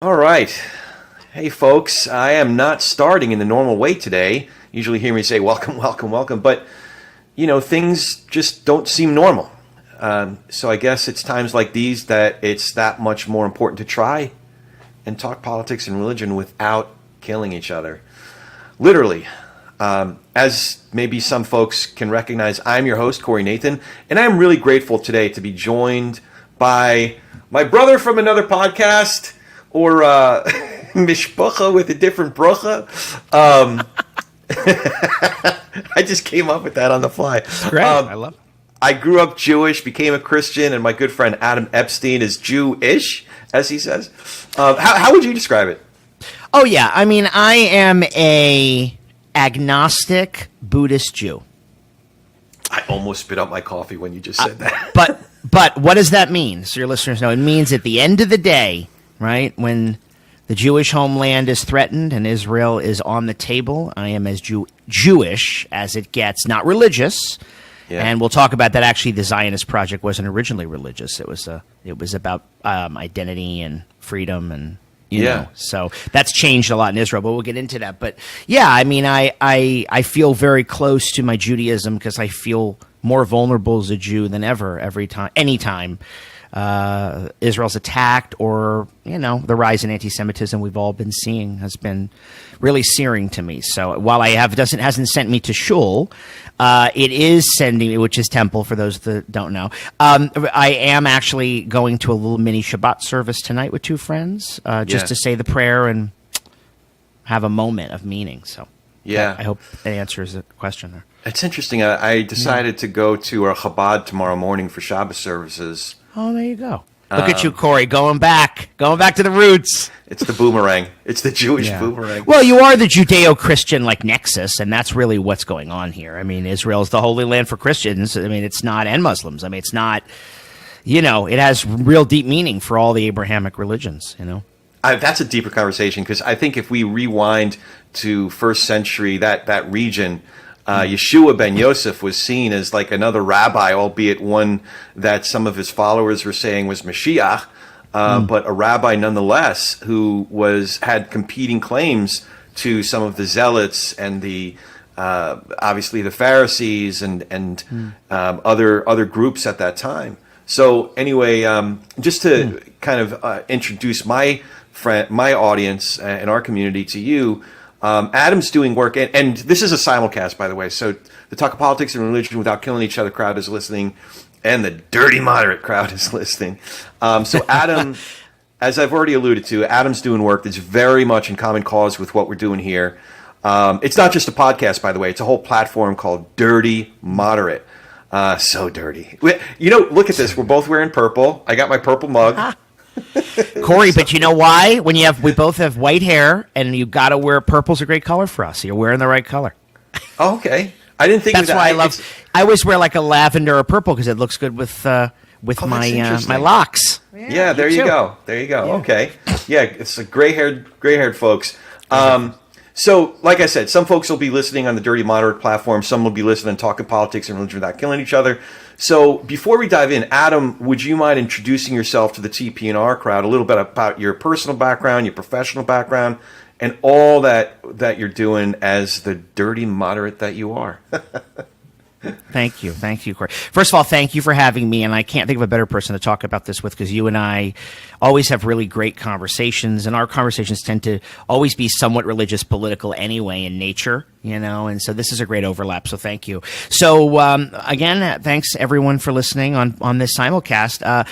All right. Hey, folks, I am not starting in the normal way today. Usually hear me say, welcome, welcome, welcome. But, things just don't seem normal. So I guess it's times like these that it's that much more important to try and talk politics and religion without killing each other. Literally. As maybe some folks can recognize, I'm your host, Corey Nathan, and I'm really grateful today to be joined by my brother from another podcast, or mishpacha with a different bracha. I just came up with that on the fly. Great. I love it. I grew up Jewish, became a Christian, and my good friend Adam Epstein is Jewish, as he says. How would you describe it? Oh, yeah. I mean, I am a agnostic Buddhist Jew. I almost spit out my coffee when you just said that. But what does that mean? So your listeners know. It means at the end of the day, right, when the Jewish homeland is threatened and Israel is on the table, I am as Jewish as it gets, not religious. Yeah. And we'll talk about that. Actually, the Zionist project wasn't originally religious. It was about identity and freedom and you know. So that's changed a lot in Israel, but we'll get into that. But yeah, I mean, I feel very close to my Judaism because I feel more vulnerable as a Jew than ever anytime Israel's attacked, or the rise in anti-Semitism we've all been seeing has been really searing to me. So while hasn't sent me to shul, it is sending me, which is temple for those that don't know. I am actually going to a little mini Shabbat service tonight with two friends, just to say the prayer and have a moment of meaning. So yeah, I hope that answers the question there. It's interesting. I decided to go to our Chabad tomorrow morning for Shabbos services. Oh, there you go. Look at you, Corey, going back to the roots. It's the boomerang. It's the Jewish boomerang. Well, you are the Judeo-Christian nexus, and that's really what's going on here. I mean, Israel is the holy land for Christians. I mean, it's not, and Muslims. I mean, it's not, it has real deep meaning for all the Abrahamic religions, That's a deeper conversation, because I think if we rewind to first century, that region, Yeshua ben Yosef was seen as like another rabbi, albeit one that some of his followers were saying was Mashiach, but a rabbi nonetheless who had competing claims to some of the zealots and the obviously the Pharisees and other groups at that time. So anyway, just to kind of introduce my audience and our community to you. Adam's doing work, and this is a simulcast, by the way, so the Talkin Politics and Religion Without Killing Each Other crowd is listening, and the Dirty Moderate crowd is listening. So Adam, as I've already alluded to, Adam's doing work that's very much in common cause with what we're doing here. It's not just a podcast, by the way. It's a whole platform called Dirty Moderate. So dirty. Look at this. We're both wearing purple. I got my purple mug. Corey, but you know why? We both have white hair, and you got to wear purple's a great color for us. You're wearing the right color. Oh, okay. I didn't think that's why I always wear like a lavender or purple because it looks good with my locks. Yeah, there you go. Yeah. Okay. Yeah, it's a gray-haired folks. So, like I said, some folks will be listening on the Dirty Moderate platform. Some will be listening and talking politics and religion without killing each other. So, before we dive in, Adam, would you mind introducing yourself to the TP&R crowd, a little bit about your personal background, your professional background, and all that you're doing as the dirty moderate that you are? Thank you, Corey. First of all, thank you for having me, and I can't think of a better person to talk about this with because you and I always have really great conversations, and our conversations tend to always be somewhat religious, political anyway in nature, and so this is a great overlap, so thank you. So, again, thanks everyone for listening on this simulcast.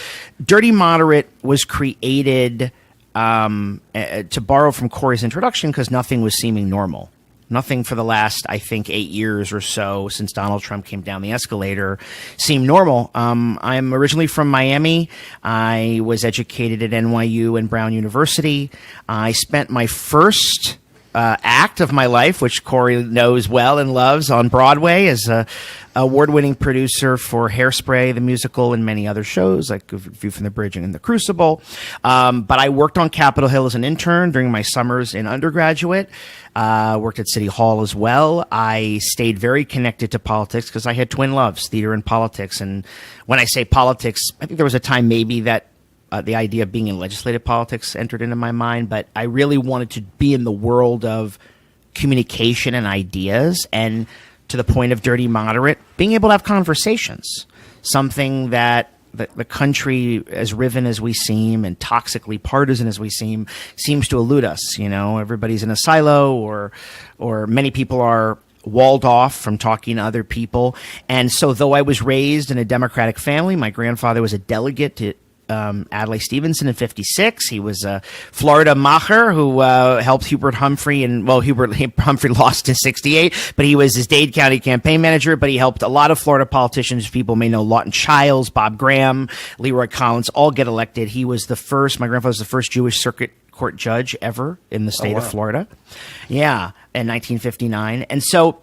Dirty Moderate was created to borrow from Corey's introduction because nothing was seeming normal. Nothing for the last, I think, 8 years or so since Donald Trump came down the escalator seemed normal. I'm originally from Miami. I was educated at NYU and Brown University. I spent my first act of my life, which Corey knows well and loves, on Broadway as a award-winning producer for Hairspray, the musical, and many other shows like View from the Bridge and The Crucible. But I worked on Capitol Hill as an intern during my summers in undergraduate. Worked at City Hall as well. I stayed very connected to politics because I had twin loves, theater and politics. And when I say politics, I think there was a time maybe that the idea of being in legislative politics entered into my mind, but I really wanted to be in the world of communication and ideas, and to the point of Dirty Moderate, being able to have conversations, something that the country, as riven as we seem and toxically partisan as we seems to elude us. Everybody's in a silo, or many people are walled off from talking to other people. And so though I was raised in a Democratic family, my grandfather was a delegate to Adlai Stevenson in 56. He was a Florida macher who helped Hubert Humphrey, Hubert Humphrey lost in 68, but he was his Dade County campaign manager, but he helped a lot of Florida politicians. People may know Lawton Childs, Bob Graham, Leroy Collins, all get elected. My grandfather was the first Jewish circuit court judge ever in the state of Florida. Yeah, in 1959. And so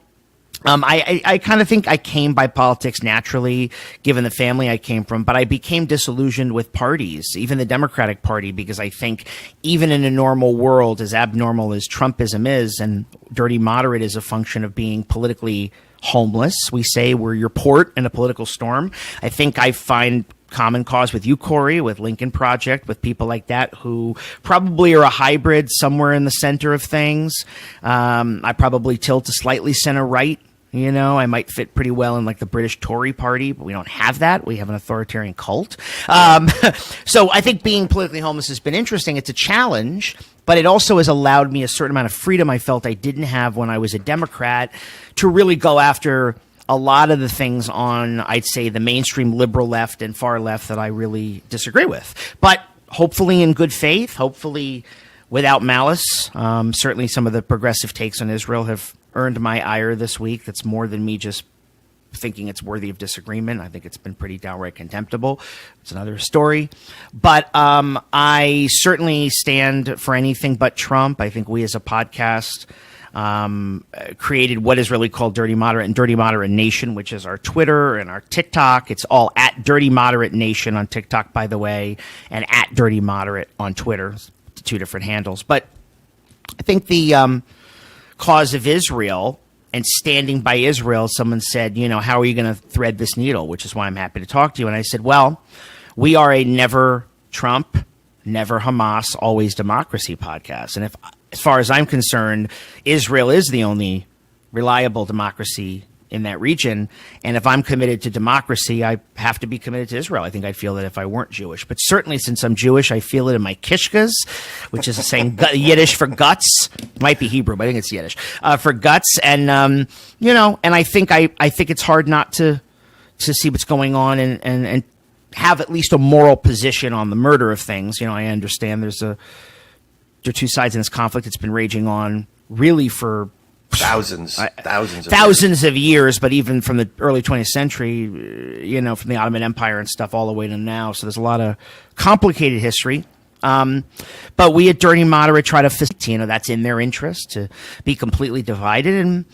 I kind of think I came by politics naturally, given the family I came from, but I became disillusioned with parties, even the Democratic Party, because I think even in a normal world, as abnormal as Trumpism is, and Dirty Moderate is a function of being politically homeless. We say we're your port in a political storm. I think I find common cause with you, Corey, with Lincoln Project, with people like that who probably are a hybrid somewhere in the center of things. I probably tilt to slightly center right. I might fit pretty well in like the British Tory party, but we don't have that. We have an authoritarian cult. So I think being politically homeless has been interesting. It's a challenge, but it also has allowed me a certain amount of freedom I felt I didn't have when I was a Democrat to really go after a lot of the things on, I'd say, the mainstream liberal left and far left that I really disagree with. But hopefully in good faith, hopefully without malice. Certainly some of the progressive takes on Israel have earned my ire this week. That's more than me just thinking it's worthy of disagreement. I think it's been pretty downright contemptible. It's another story. But I certainly stand for anything but Trump. I think we as a podcast created what is really called Dirty Moderate and Dirty Moderate Nation, which is our Twitter and our TikTok. It's all at Dirty Moderate Nation on TikTok, by the way, and at Dirty Moderate on Twitter. Two different handles. But I think the cause of Israel and standing by Israel, someone said, how are you going to thread this needle? Which is why I'm happy to talk to you. And I said, well, we are a never Trump, never Hamas, always democracy podcast. And as far as I'm concerned, Israel is the only reliable democracy in that region. And if I'm committed to democracy, I have to be committed to Israel. I think I'd feel that if I weren't Jewish. But certainly since I'm Jewish, I feel it in my kishkas, which is a saying Yiddish for guts. It might be Hebrew, but I think it's Yiddish for guts. And, and I think it's hard not to see what's going on and have at least a moral position on the murder of things. I understand there are two sides in this conflict. It's been raging on really for thousands of years, but even from the early 20th century, from the Ottoman Empire and stuff all the way to now. So there's a lot of complicated history. But we at Dirty Moderate try to facilitate, that's in their interest to be completely divided. And,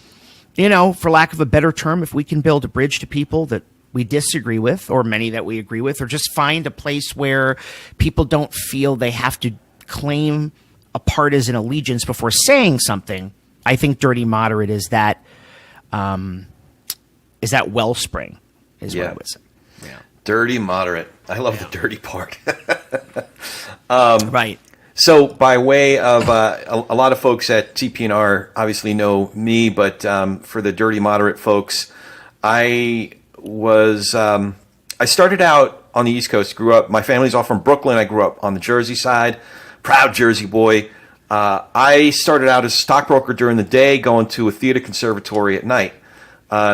for lack of a better term, if we can build a bridge to people that we disagree with, or many that we agree with, or just find a place where people don't feel they have to claim a partisan allegiance before saying something, I think Dirty Moderate is that wellspring, is what I would say. Yeah. Dirty Moderate. I love the dirty part. Right. So by way of a lot of folks at TPNR obviously know me, but for the Dirty Moderate folks, I started out on the East Coast, my family's all from Brooklyn. I grew up on the Jersey side, proud Jersey boy. I started out as a stockbroker during the day, going to a theater conservatory at night.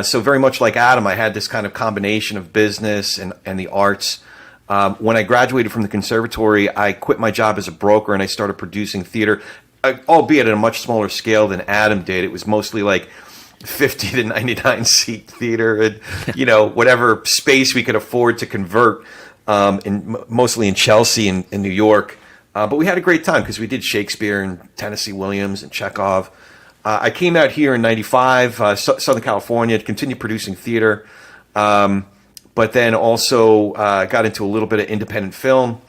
So very much like Adam, I had this kind of combination of business and the arts. When I graduated from the conservatory, I quit my job as a broker and I started producing theater, albeit at a much smaller scale than Adam did. It was mostly like 50 to 99 seat theater and, whatever space we could afford to convert, mostly in Chelsea and in New York. But we had a great time because we did Shakespeare and Tennessee Williams and Chekhov. I came out here in 95, Southern California, to continue producing theater, but then also got into a little bit of independent film.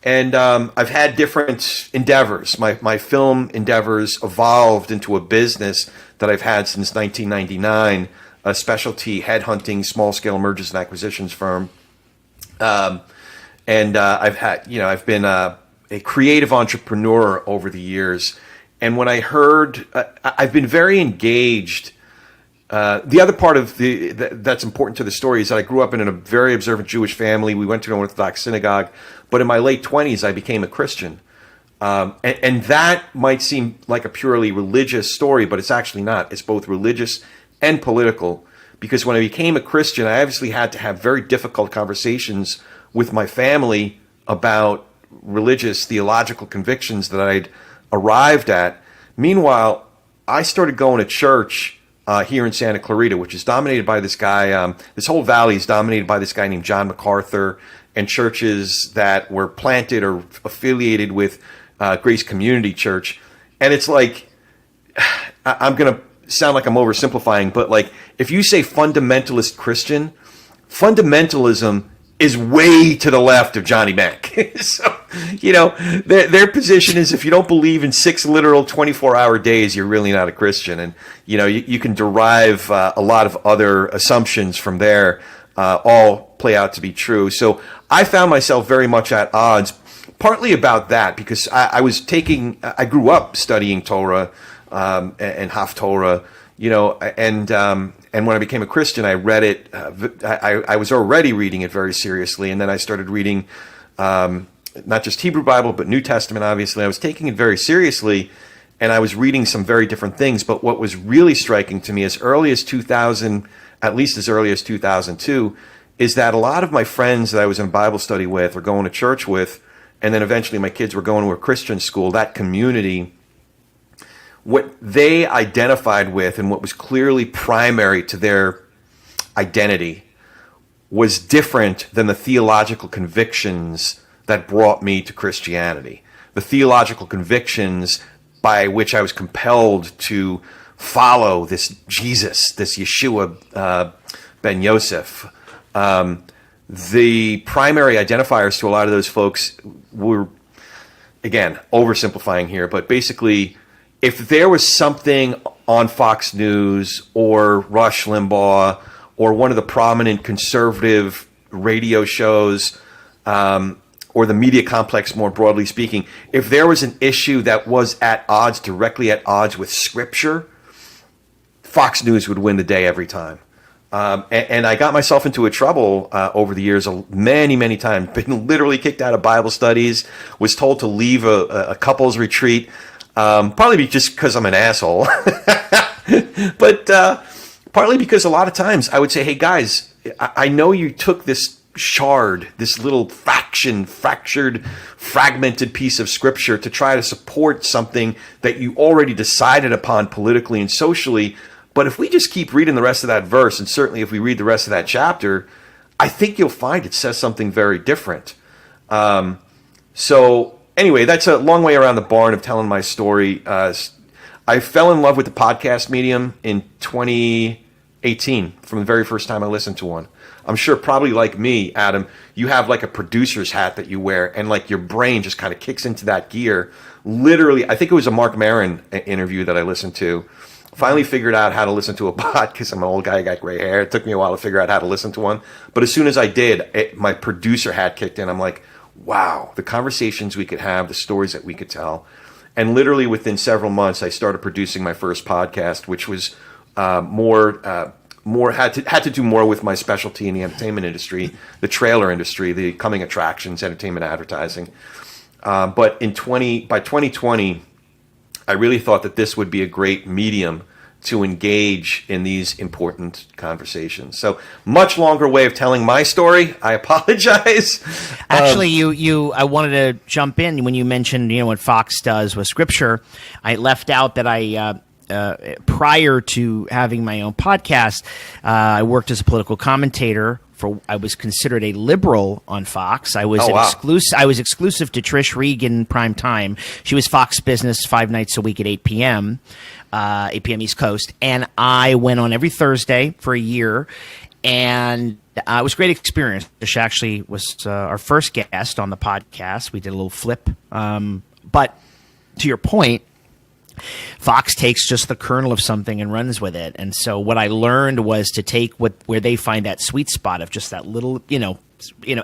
And I've had different endeavors. My film endeavors evolved into a business that I've had since 1999, a specialty headhunting, small-scale mergers and acquisitions firm. and I've been a creative entrepreneur over the years. And when I heard, I've been very engaged. The other part of that's important to the story is that I grew up in a very observant Jewish family. We went to an Orthodox synagogue, but in my late 20s, I became a Christian. And that might seem like a purely religious story, but it's actually not. It's both religious and political, because when I became a Christian, I obviously had to have very difficult conversations with my family about religious, theological convictions that I'd arrived at. Meanwhile, I started going to church here in Santa Clarita, which is dominated by this guy. This whole valley is dominated by this guy named John MacArthur, and churches that were planted or affiliated with Grace Community Church. And it's like, I'm going to sound like I'm oversimplifying, but like if you say fundamentalist Christian, fundamentalism is way to the left of Johnny Mack. So, their position is if you don't believe in 6 literal 24-hour days, you're really not a Christian. And, you can derive a lot of other assumptions from there, all play out to be true. So I found myself very much at odds, partly about that, because I grew up studying Torah and Haftorah, and when I became a Christian, I read it. I was already reading it very seriously, and then I started reading not just Hebrew Bible, but New Testament, obviously. I was taking it very seriously, and I was reading some very different things. But what was really striking to me as early as 2000, at least as early as 2002, is that a lot of my friends that I was in Bible study with or going to church with, and then eventually my kids were going to a Christian school, that community, what they identified with and what was clearly primary to their identity was different than the theological convictions that brought me to Christianity. The theological convictions by which I was compelled to follow this Jesus, this Yeshua ben Yosef. The primary identifiers to a lot of those folks were, again, oversimplifying here, but basically, if there was something on Fox News or Rush Limbaugh or one of the prominent conservative radio shows or the media complex more broadly speaking, if there was an issue that was directly at odds with Scripture, Fox News would win the day every time. And I got myself into a trouble over the years many, many times. Been literally kicked out of Bible studies, was told to leave a couples retreat, partly just because I'm an asshole, but partly because a lot of times I would say, hey guys, I know you took this this little fractured, fragmented piece of Scripture to try to support something that you already decided upon politically and socially. But if we just keep reading the rest of that verse, and certainly if we read the rest of that chapter, I think you'll find it says something very different. So anyway, that's a long way around the barn of telling my story. I fell in love with the podcast medium in 2018 from the very first time I listened to one. I'm sure probably like me, Adam, you have like a producer's hat that you wear, and like your brain just kind of kicks into that gear. Literally, I think it was a Mark Maron interview that I listened to. Finally figured out how to listen to a pod because I'm an old guy, I got gray hair. It took me a while to figure out how to listen to one. But as soon as I did, my producer hat kicked in. I'm like, wow, the conversations we could have, the stories that we could tell. And literally within several months, I started producing my first podcast, which was had to do more with my specialty in the entertainment industry, the trailer industry, the coming attractions, entertainment advertising. But by 2020, I really thought that this would be a great medium to engage in these important conversations. So much longer way of telling my story. I apologize. Actually, I wanted to jump in when you mentioned, what Fox does with Scripture. I left out that prior to having my own podcast, I worked as a political commentator. I was considered a liberal on Fox. I was I was exclusive to Trish Regan prime time. She was Fox Business 5 nights a week at 8 p.m. 8 p.m. East Coast, and I went on every Thursday for a year, and it was a great experience. Trish actually was our first guest on the podcast. We did a little flip, but to your point, Fox takes just the kernel of something and runs with it. And so what I learned was to take where they find that sweet spot of just that little,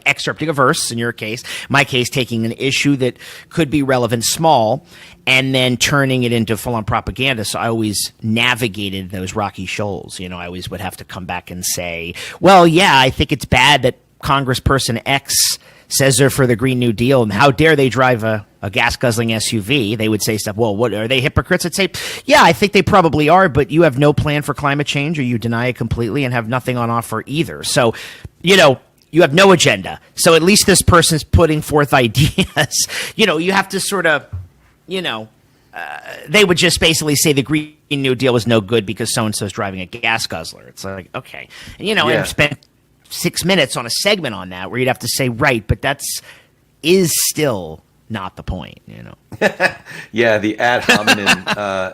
excerpting a verse, in your case, my case, taking an issue that could be relevant small and then turning it into full-on propaganda. So I always navigated those rocky shoals. I always would have to come back and say, well, yeah, I think it's bad that Congressperson X says they're for the Green New Deal, and how dare they drive a gas-guzzling SUV? They would say stuff, well, what are they, hypocrites? I'd say, yeah, I think they probably are, but you have no plan for climate change, or you deny it completely and have nothing on offer either. So, you have no agenda. So at least this person's putting forth ideas. You have to sort of, they would just basically say the Green New Deal was no good because so-and-so's driving a gas guzzler. It's like, okay. And, and spent 6 minutes on a segment on that where you'd have to say, right, but is still not the point, Yeah, the ad hominem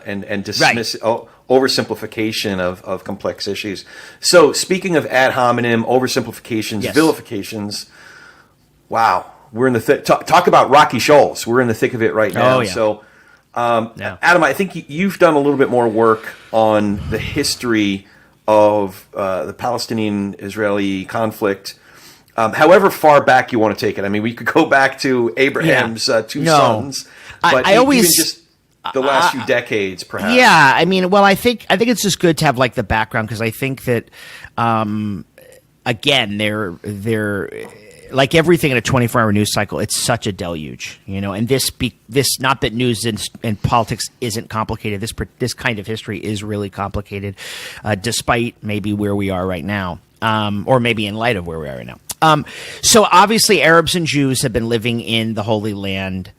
and dismiss oversimplification of complex issues. So speaking of ad hominem, oversimplifications, vilifications, wow, we're in the talk about rocky shoals. We're in the thick of it right now. Oh, yeah. So, Adam, I think you've done a little bit more work on the history of the Palestinian-Israeli conflict. However far back you want to take it. I mean, we could go back to Abraham's two sons, but I always even just the last few decades, perhaps. Yeah, I mean, well, I think it's just good to have like the background, because I think that again, they're like everything in a 24-hour news cycle. It's such a deluge, and this not that news and politics isn't complicated. This kind of history is really complicated, despite maybe where we are right now, or maybe in light of where we are right now. So obviously, Arabs and Jews have been living in the Holy Land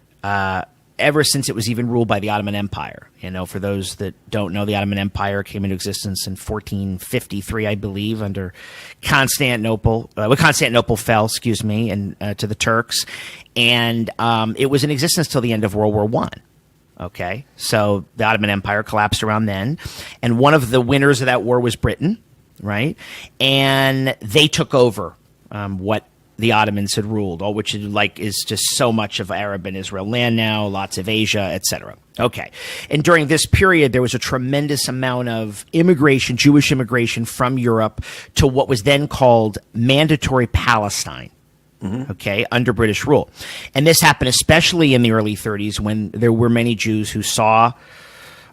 ever since it was even ruled by the Ottoman Empire. For those that don't know, the Ottoman Empire came into existence in 1453, I believe, under Constantinople. When Constantinople fell, and to the Turks, and it was in existence till the end of World War I. Okay, so the Ottoman Empire collapsed around then, and one of the winners of that war was Britain, right? And they took over what the Ottomans had ruled, all which is just so much of Arab and Israel land now, lots of Asia, etc. Okay. And during this period, there was a tremendous amount of immigration, Jewish immigration from Europe to what was then called Mandatory Palestine. Okay, under British rule. And this happened especially in the early 30s, when there were many Jews who saw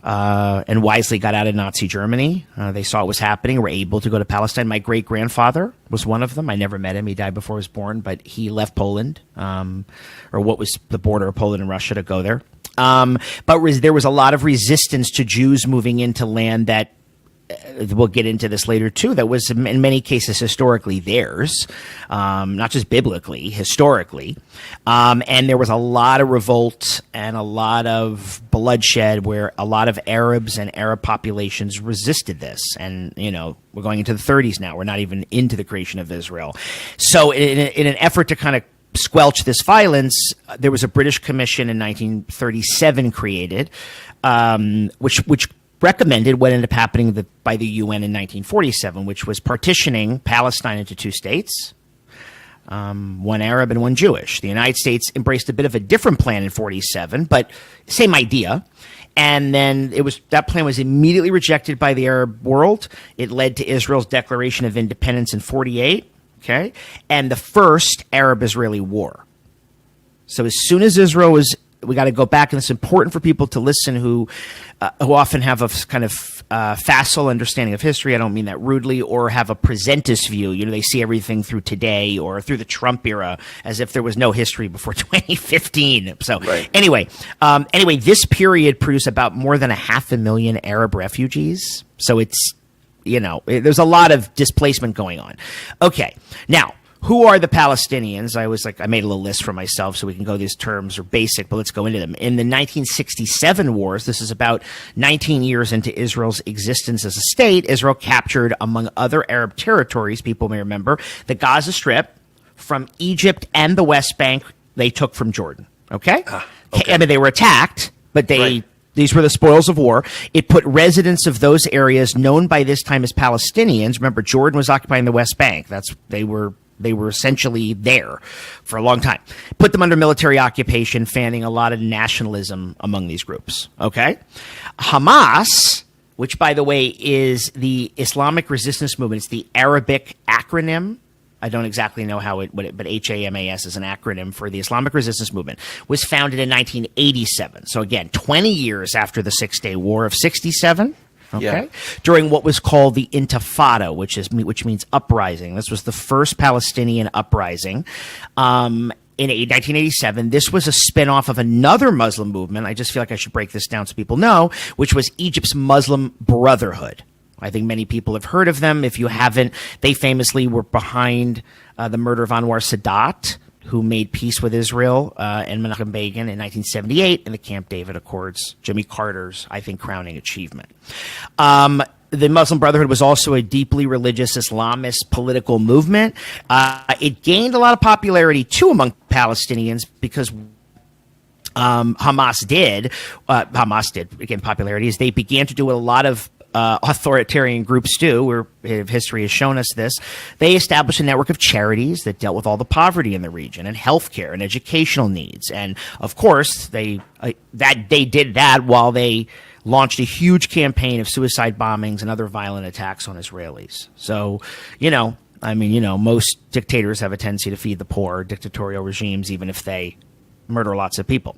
and wisely got out of Nazi Germany. They saw what was happening, were able to go to Palestine. My great-grandfather was one of them. I never met him. He died before I was born, but he left Poland, or what was the border of Poland and Russia, to go there. But there was a lot of resistance to Jews moving into land that, we'll get into this later too, that was in many cases historically theirs, not just biblically, historically. And there was a lot of revolt and a lot of bloodshed where a lot of Arabs and Arab populations resisted this. And, we're going into the 30s now. We're not even into the creation of Israel. So in an effort to kind of squelch this violence, there was a British commission in 1937 created, which recommended what ended up happening by the UN in 1947, which was partitioning Palestine into two states, one Arab and one Jewish. The United States embraced a bit of a different plan in 47, but same idea. And then that plan was immediately rejected by the Arab world. It led to Israel's declaration of independence in 48, okay, and the first Arab-Israeli war. So as soon as Israel was, we got to go back, and it's important for people to listen who often have a kind of facile understanding of history. I don't mean that rudely, or have a presentist view. They see everything through today or through the Trump era as if there was no history before 2015. So anyway, this period produced about more than 500,000 Arab refugees. So it's, there's a lot of displacement going on. Okay, now, who are the Palestinians? I made a little list for myself so we can go, these terms are basic, but let's go into them. In the 1967 wars, this is about 19 years into Israel's existence as a state, Israel captured, among other Arab territories, people may remember, the Gaza Strip from Egypt and the West Bank they took from Jordan. Okay? I mean, they were attacked, but these were the spoils of war. It put residents of those areas, known by this time as Palestinians, remember, Jordan was occupying the West Bank. They were They were essentially there for a long time. Put them under military occupation, fanning a lot of nationalism among these groups. Okay? Hamas, which, by the way, is the Islamic Resistance Movement. It's the Arabic acronym. I don't exactly know but HAMAS is an acronym for the Islamic Resistance Movement, was founded in 1987. So again, 20 years after the Six-Day War of 67. Okay. Yeah. During what was called the Intifada, which means uprising. This was the first Palestinian uprising. In 1987, this was a spinoff of another Muslim movement. I just feel like I should break this down so people know, which was Egypt's Muslim Brotherhood. I think many people have heard of them. If you haven't, they famously were behind the murder of Anwar Sadat, who made peace with Israel, and Menachem Begin in 1978 in the Camp David Accords, Jimmy Carter's, I think, crowning achievement. The Muslim Brotherhood was also a deeply religious Islamist political movement. It gained a lot of popularity, too, among Palestinians because Hamas did gain popularity as they began to do what a lot of authoritarian groups do, where history has shown us this. They established a network of charities that dealt with all the poverty in the region and healthcare and educational needs. And of course, they did that while they launched a huge campaign of suicide bombings and other violent attacks on Israelis. So, most dictators have a tendency to feed the poor, dictatorial regimes, even if they murder lots of people.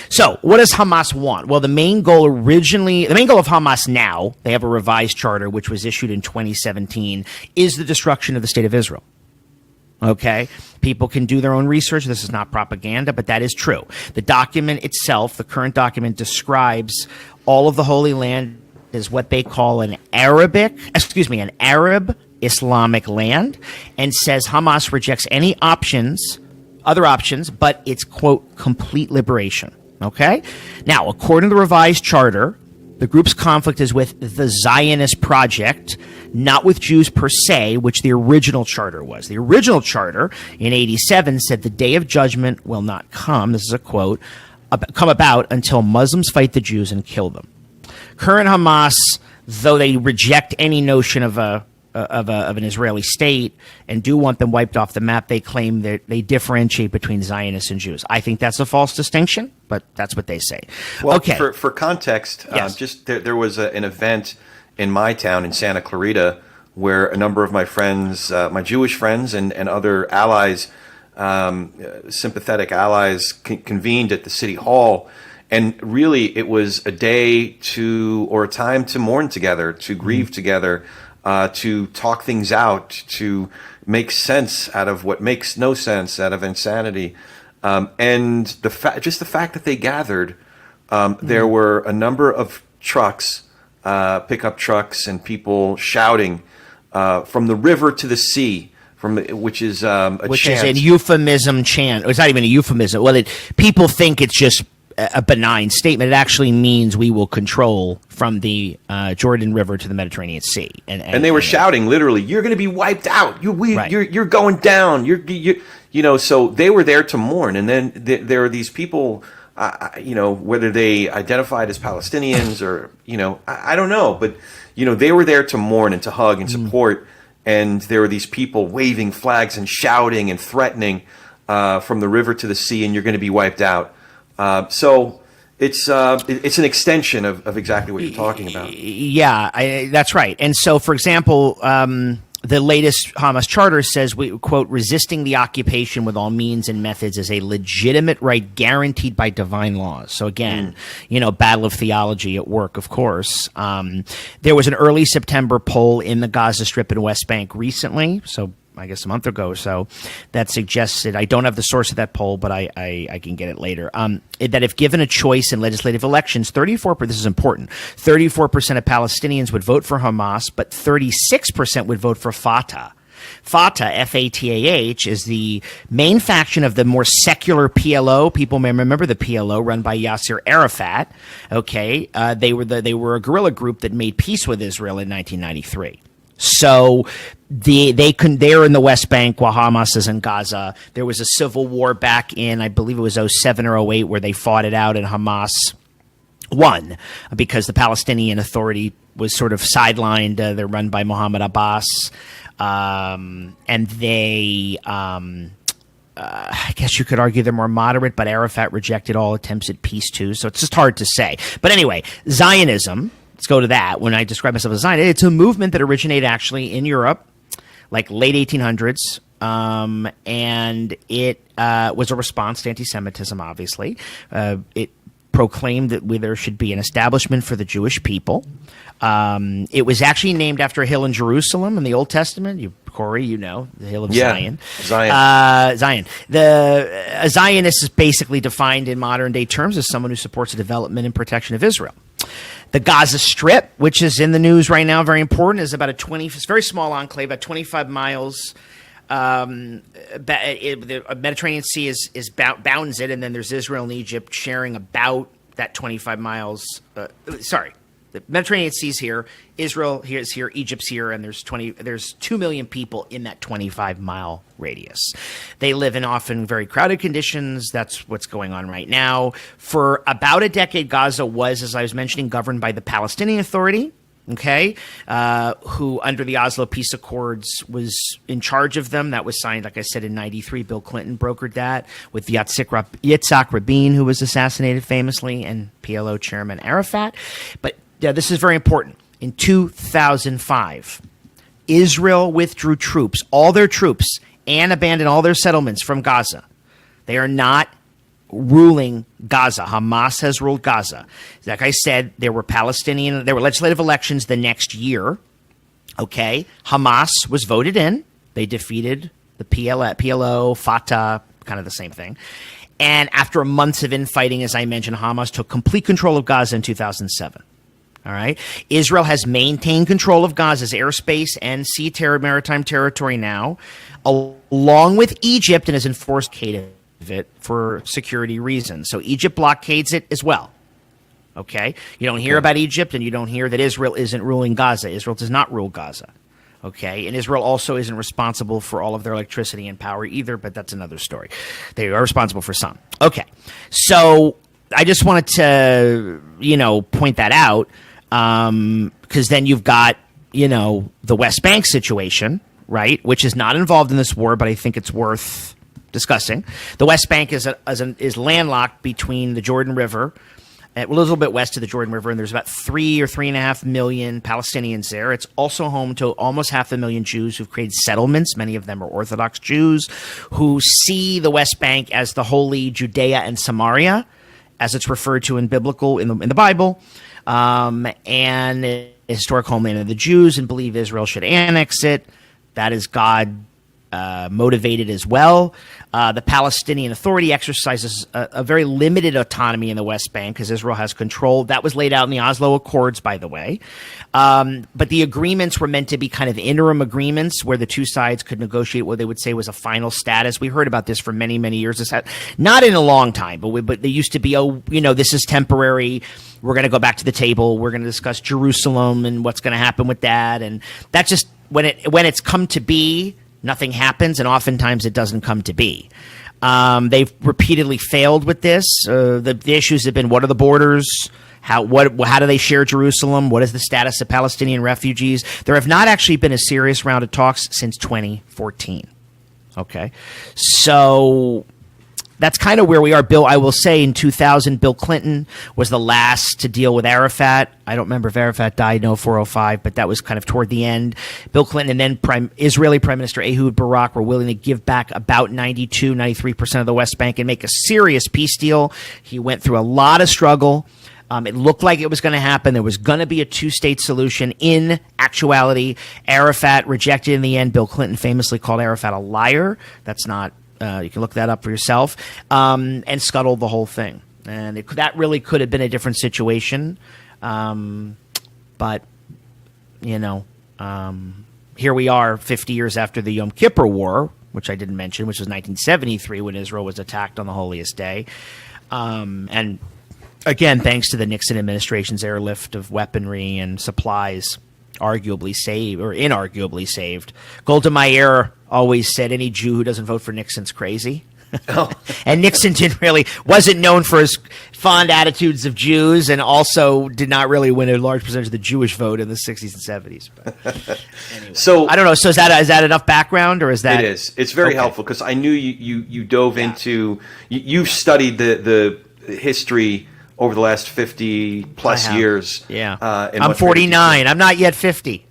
So what does Hamas want? Well, the main goal of Hamas now, they have a revised charter, which was issued in 2017, is the destruction of the state of Israel. Okay? People can do their own research. This is not propaganda, but that is true. The document itself, the current document, describes all of the Holy Land as what they call an Arab Islamic land, and says Hamas rejects any other options, but it's, quote, complete liberation. Okay? Now, according to the revised charter, the group's conflict is with the Zionist project, not with Jews per se, which the original charter was. The original charter in 87 said the day of judgment will not come, this is a quote, come about until Muslims fight the Jews and kill them. Current Hamas, though they reject any notion of an Israeli state and do want them wiped off the map, they claim that they differentiate between Zionists and Jews. I think that's a false distinction, but that's what they say. Well, okay. For context, Yes. There was an event in my town in Santa Clarita where a number of my friends, my Jewish friends and other allies, sympathetic allies, convened at the city hall. And really, it was a day or a time to mourn together, to grieve together, to talk things out, to make sense out of what makes no sense, out of insanity. And just the fact that they gathered, there were a number of trucks, pickup trucks, and people shouting from the river to the sea, which is a chant. Is a euphemism chant. It's not even a euphemism. Well, people think it's just a benign statement. It actually means we will control from the Jordan River to the Mediterranean Sea. And they were shouting literally, "You're going to be wiped out. You're going down. So they were there to mourn. And then there are these people, whether they identified as Palestinians or I don't know, but they were there to mourn and to hug and support. And there were these people waving flags and shouting and threatening from the river to the sea, and you're going to be wiped out. So it's an extension of exactly what you're talking about. Yeah, that's right. And so, for example, the latest Hamas charter says, we quote, resisting the occupation with all means and methods is a legitimate right guaranteed by divine laws. So again, battle of theology at work, of course. There was an early September poll in the Gaza Strip and West Bank recently, so I guess a month ago or so, that suggested, I don't have the source of that poll, but I can get it later, that if given a choice in legislative elections, this is important, 34% of Palestinians would vote for Hamas, but 36% would vote for Fatah. Fatah, F-A-T-A-H, is the main faction of the more secular PLO. People may remember the PLO run by Yasser Arafat. Okay, they were a guerrilla group that made peace with Israel in 1993. So they're in the West Bank while Hamas is in Gaza. There was a civil war back in, I believe it was 07 or 08, where they fought it out, and Hamas One, because the Palestinian Authority was sort of sidelined. They're run by Mohammed Abbas, and they, I guess you could argue they're more moderate, but Arafat rejected all attempts at peace too, so it's just hard to say. But anyway, Zionism, let's go to that. When I describe myself as Zionist, it's a movement that originated actually in Europe, like late 1800s, and it was a response to anti-Semitism, obviously. It proclaimed that there should be an establishment for the Jewish people. It was actually named after a hill in Jerusalem in the Old Testament. Corey, you know, the hill of Zion. Zion. A Zionist is basically defined in modern day terms as someone who supports the development and protection of Israel. The Gaza Strip, which is in the news right now, very important, is about it's a very small enclave, about 25 miles. The Mediterranean Sea bounds it, and then there's Israel and Egypt sharing about that 25 miles. The Mediterranean Sea's here, Israel is here, Egypt's here, and there's 2 million people in that 25-mile radius. They live in often very crowded conditions. That's what's going on right now. For about a decade, Gaza was, as I was mentioning, governed by the Palestinian Authority. Okay, who under the Oslo Peace Accords was in charge of them. That was signed, like I said, in '93. Bill Clinton brokered that with Yitzhak Rabin, who was assassinated famously, and PLO chairman Arafat. But this is very important. In 2005, Israel withdrew troops, all their troops, and abandoned all their settlements from Gaza. They are not ruling Gaza. Hamas has ruled Gaza. Like I said, there were legislative elections the next year. Okay. Hamas was voted in. They defeated the PLO, Fatah, kind of the same thing. And after months of infighting, as I mentioned, Hamas took complete control of Gaza in 2007. All right. Israel has maintained control of Gaza's airspace and maritime territory now, along with Egypt, and has enforced it for security reasons. So Egypt blockades it as well. Okay? You don't hear about Egypt, and you don't hear that Israel isn't ruling Gaza. Israel does not rule Gaza. Okay? And Israel also isn't responsible for all of their electricity and power either, but that's another story. They are responsible for some. Okay. So I just wanted to, point that out, because then you've got, the West Bank situation, right, which is not involved in this war, but I think it's worth discussing. The West Bank is landlocked between the Jordan River, a little bit west of the Jordan River, and there's about 3 or 3.5 million Palestinians there. It's also home to almost 500,000 Jews who've created settlements. Many of them are Orthodox Jews who see the West Bank as the holy Judea and Samaria, as it's referred to in the Bible, and a historic homeland of the Jews, and believe Israel should annex it. That is God motivated as well. The Palestinian Authority exercises a very limited autonomy in the West Bank because Israel has control. That was laid out in the Oslo Accords, by the way. But the agreements were meant to be kind of interim agreements where the two sides could negotiate what they would say was a final status. We heard about this for many, many years. Not in a long time, but they used to be, this is temporary. We're going to go back to the table. We're going to discuss Jerusalem and what's going to happen with that. And that's just when it's come to be, nothing happens, and oftentimes it doesn't come to be. They've repeatedly failed with this. The issues have been: what are the borders? How do they share Jerusalem? What is the status of Palestinian refugees? There have not actually been a serious round of talks since 2014. Okay, so that's kind of where we are. I will say in 2000, Bill Clinton was the last to deal with Arafat. I don't remember if Arafat died in 0405, but that was kind of toward the end. Bill Clinton and then Israeli Prime Minister Ehud Barak were willing to give back about 93% of the West Bank and make a serious peace deal. He went through a lot of struggle. It looked like it was going to happen. There was going to be a two-state solution. In actuality, Arafat rejected in the end. Bill Clinton famously called Arafat a liar. That's not... you can look that up for yourself, and scuttled the whole thing. And that really could have been a different situation. But, here we are 50 years after the Yom Kippur War, which I didn't mention, which was 1973 when Israel was attacked on the holiest day. And again, thanks to the Nixon administration's airlift of weaponry and supplies, arguably saved or inarguably saved. Golda Meir always said any Jew who doesn't vote for Nixon's crazy. And Nixon wasn't known for his fond attitudes of Jews, and also did not really win a large percentage of the Jewish vote in the 60s and 70s. But anyway. So I don't know. So is that enough background, or is that? It is. It's very helpful because I knew you dove into you've studied the history over the last 50 plus years. Yeah. I'm 49. I'm not yet 50.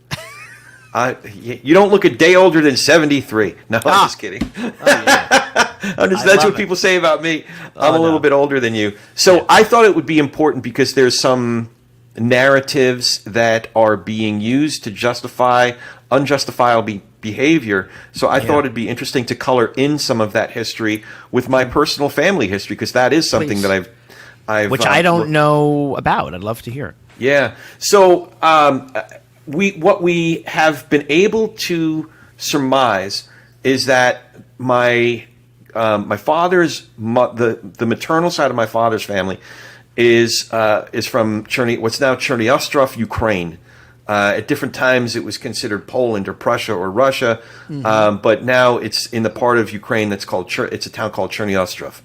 You don't look a day older than 73. No, I'm just kidding. That's what people say about me. I'm a little bit older than you. So I thought it would be important because there's some narratives that are being used to justify unjustifiable behavior. So I thought it'd be interesting to color in some of that history with my personal family history, because that is something that I've which I don't know about. I'd love to hear. Yeah. So what we have been able to surmise is that my father's the maternal side of my father's family is from what's now Cherny Ostrov, Ukraine. At different times, it was considered Poland or Prussia or Russia, but now it's in the part of Ukraine that's called it's a town called Cherny Ostrov.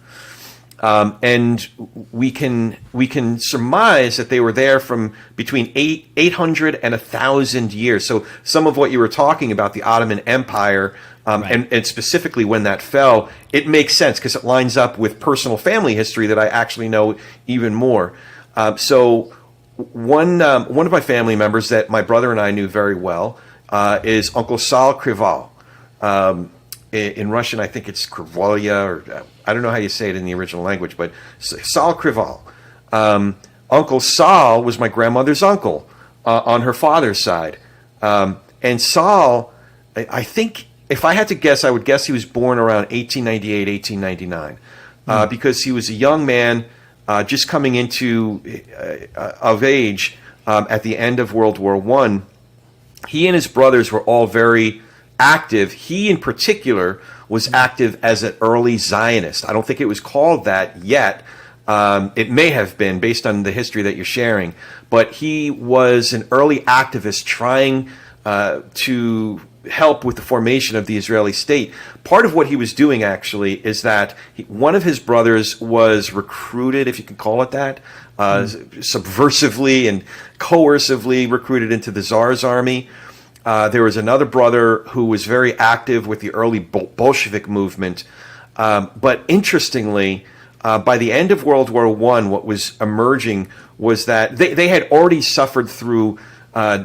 And we can surmise that they were there from between 800 and 1,000 years. So some of what you were talking about, the Ottoman Empire, and specifically when that fell, it makes sense because it lines up with personal family history that I actually know even more. So one of my family members that my brother and I knew very well is Uncle Sal Krival. In Russian, I think it's Krivolya, or I don't know how you say it in the original language, but Sal Krival. Uncle Sal was my grandmother's uncle on her father's side. And Sal, I think, if I had to guess, I would guess he was born around 1898, 1899, because he was a young man just coming into of age at the end of World War I. He and his brothers were all very active. He in particular was active as an early Zionist. I don't think it was called that yet. It may have been based on the history that you're sharing, but he was an early activist trying to help with the formation of the Israeli state. Part of what he was doing actually is that one of his brothers was recruited, if you can call it that, subversively and coercively recruited into the Tsar's army. There was another brother who was very active with the early Bolshevik movement. But interestingly, by the end of World War I, what was emerging was that they had already suffered through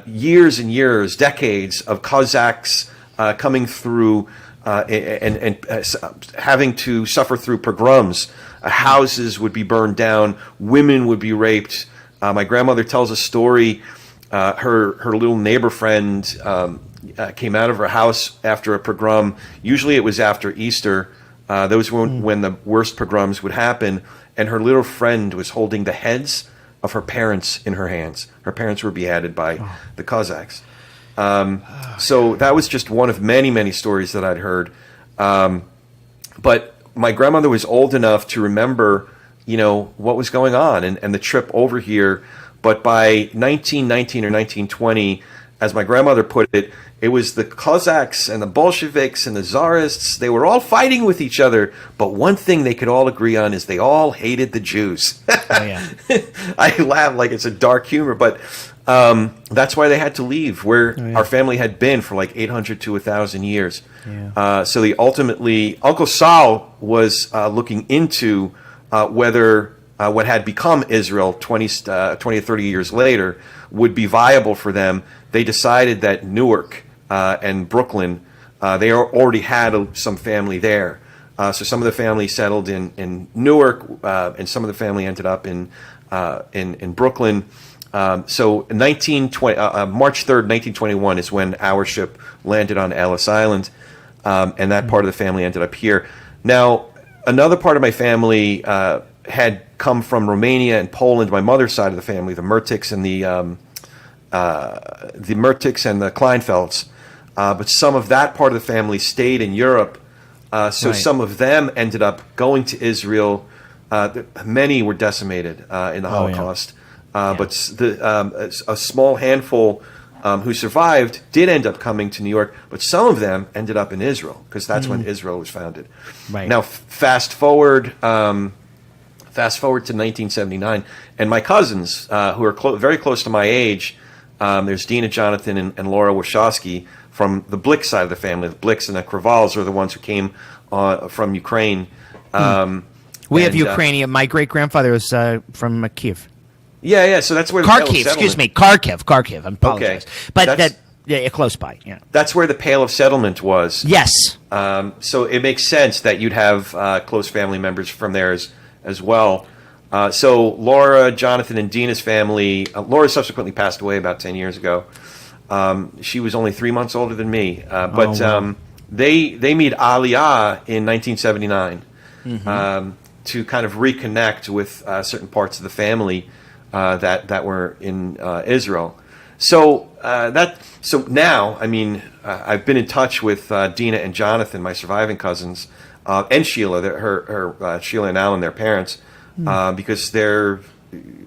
years and years, decades of Cossacks coming through and having to suffer through pogroms. Houses would be burned down. Women would be raped. My grandmother tells a story. Her little neighbor friend came out of her house after a pogrom. Usually it was after Easter. Those were when the worst pogroms would happen. And her little friend was holding the heads of her parents in her hands. Her parents were beheaded by the Cossacks. So that was just one of many, many stories that I'd heard. But my grandmother was old enough to remember, what was going on and the trip over here. But by 1919 or 1920, as my grandmother put it, it was the Cossacks and the Bolsheviks and the Tsarists. They were all fighting with each other. But one thing they could all agree on is they all hated the Jews. Oh, yeah. I laugh like it's a dark humor, but that's why they had to leave where our family had been for like 800 to 1,000 years. Yeah. So ultimately, Uncle Sal was looking into whether what had become Israel 20 or 30 years later would be viable for them. They decided that Newark and Brooklyn, they already had some family there. So some of the family settled in Newark, and some of the family ended up in Brooklyn. So March 3rd, 1921 is when our ship landed on Ellis Island, and that part of the family ended up here. Now, another part of my family had come from Romania and Poland. My mother's side of the family, the Mertics and the Kleinfelds, but some of that part of the family stayed in Europe. So some of them ended up going to Israel. Many were decimated in the Holocaust, but a small handful who survived did end up coming to New York, but some of them ended up in Israel because that's when Israel was founded. Right. Now, fast forward to 1979, and my cousins, who are very close to my age, there's Dina, Jonathan, and Laura Wachowski from the Blick side of the family. The Blicks and the Kravals are the ones who came from Ukraine. We have Ukrainian. My great-grandfather was from Kiev. Yeah. So that's where Kharkiv, excuse me, Kharkiv. I apologize. Okay. But close by. Yeah. That's where the Pale of Settlement was. Yes. So it makes sense that you'd have close family members from there as well. So Laura, Jonathan, and Dina's family. Laura subsequently passed away about 10 years ago. She was only 3 months older than me, but wow. They made Aliyah in 1979 to kind of reconnect with certain parts of the family that were in Israel. So now, I mean, I've been in touch with Dina and Jonathan, my surviving cousins, and Sheila, Sheila and Alan, their parents, because they're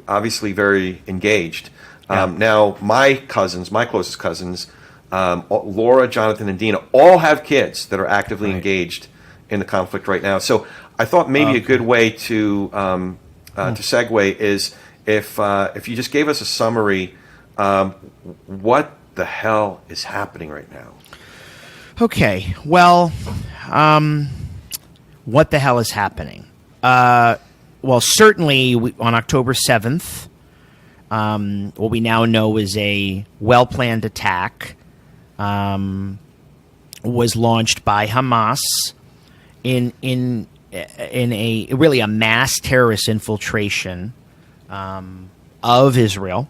obviously very engaged. Now, my closest cousins, Laura, Jonathan, and Dina, all have kids that are actively engaged in the conflict right now. So I thought maybe a good way to segue is if you just gave us a summary, what the hell is happening right now? Okay. Well, what the hell is happening? Well, certainly on October 7th, what we now know is a well-planned attack was launched by Hamas in a really a mass terrorist infiltration of Israel,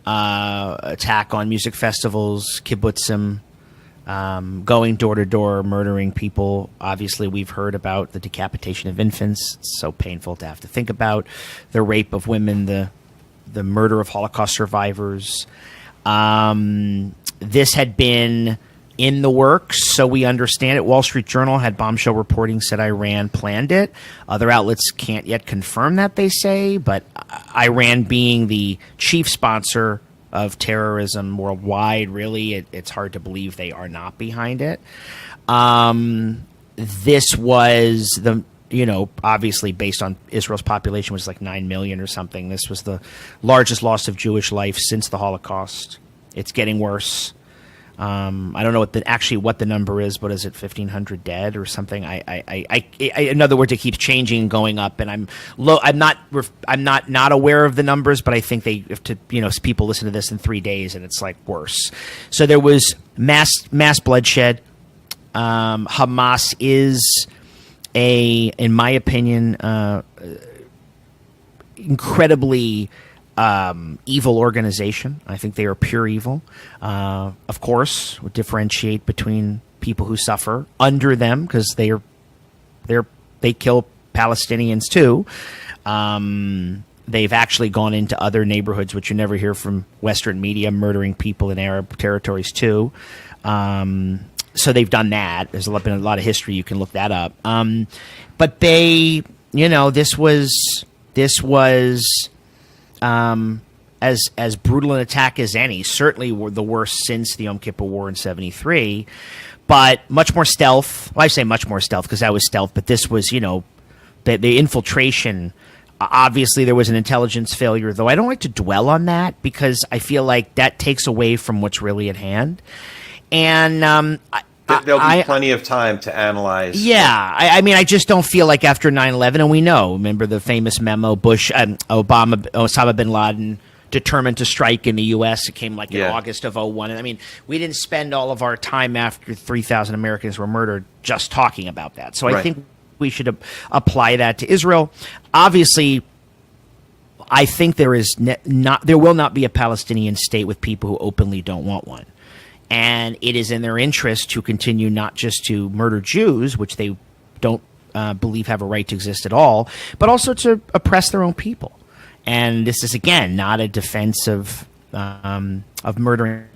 attack on music festivals, kibbutzim, going door to door, murdering people. Obviously, we've heard about the decapitation of infants. It's so painful to have to think about. The rape of women, the murder of Holocaust survivors. This had been in the works, so we understand it. Wall Street Journal had bombshell reporting, said Iran planned it. Other outlets can't yet confirm that, they say, but Iran being the chief sponsor of terrorism worldwide, really, it's hard to believe they are not behind it. This was obviously based on Israel's population was like 9 million or something. This was the largest loss of Jewish life since the Holocaust. It's getting worse. I don't know what the number is, but is it 1,500 dead or something? In other words, it keeps changing and going up, and I'm not aware of the numbers, but I think people listen to this in 3 days, and it's like worse. So there was mass bloodshed. Hamas is in my opinion, incredibly evil organization. I think they are pure evil. Of course, would differentiate between people who suffer under them because they kill Palestinians too. They've actually gone into other neighborhoods, which you never hear from Western media, murdering people in Arab territories too. So they've done that. There's been a lot of history. You can look that up. But they, this was as brutal an attack as any. Certainly were the worst since the Yom Kippur War in '73, but much more stealth. Well, I say much more stealth because that was stealth, but this was, the infiltration. Obviously, there was an intelligence failure, though I don't like to dwell on that because I feel like that takes away from what's really at hand. And there'll be plenty of time to analyze. Yeah, I mean, I just don't feel like after 9/11, and we know, remember the famous memo, Osama bin Laden determined to strike in the U.S. It came in August of 2001. And I mean, we didn't spend all of our time after 3,000 Americans were murdered just talking about that. So I think we should apply that to Israel. Obviously, I think there will not be a Palestinian state with people who openly don't want one. And it is in their interest to continue not just to murder Jews, which they don't believe have a right to exist at all, but also to oppress their own people. And this is, again, not a defense of murdering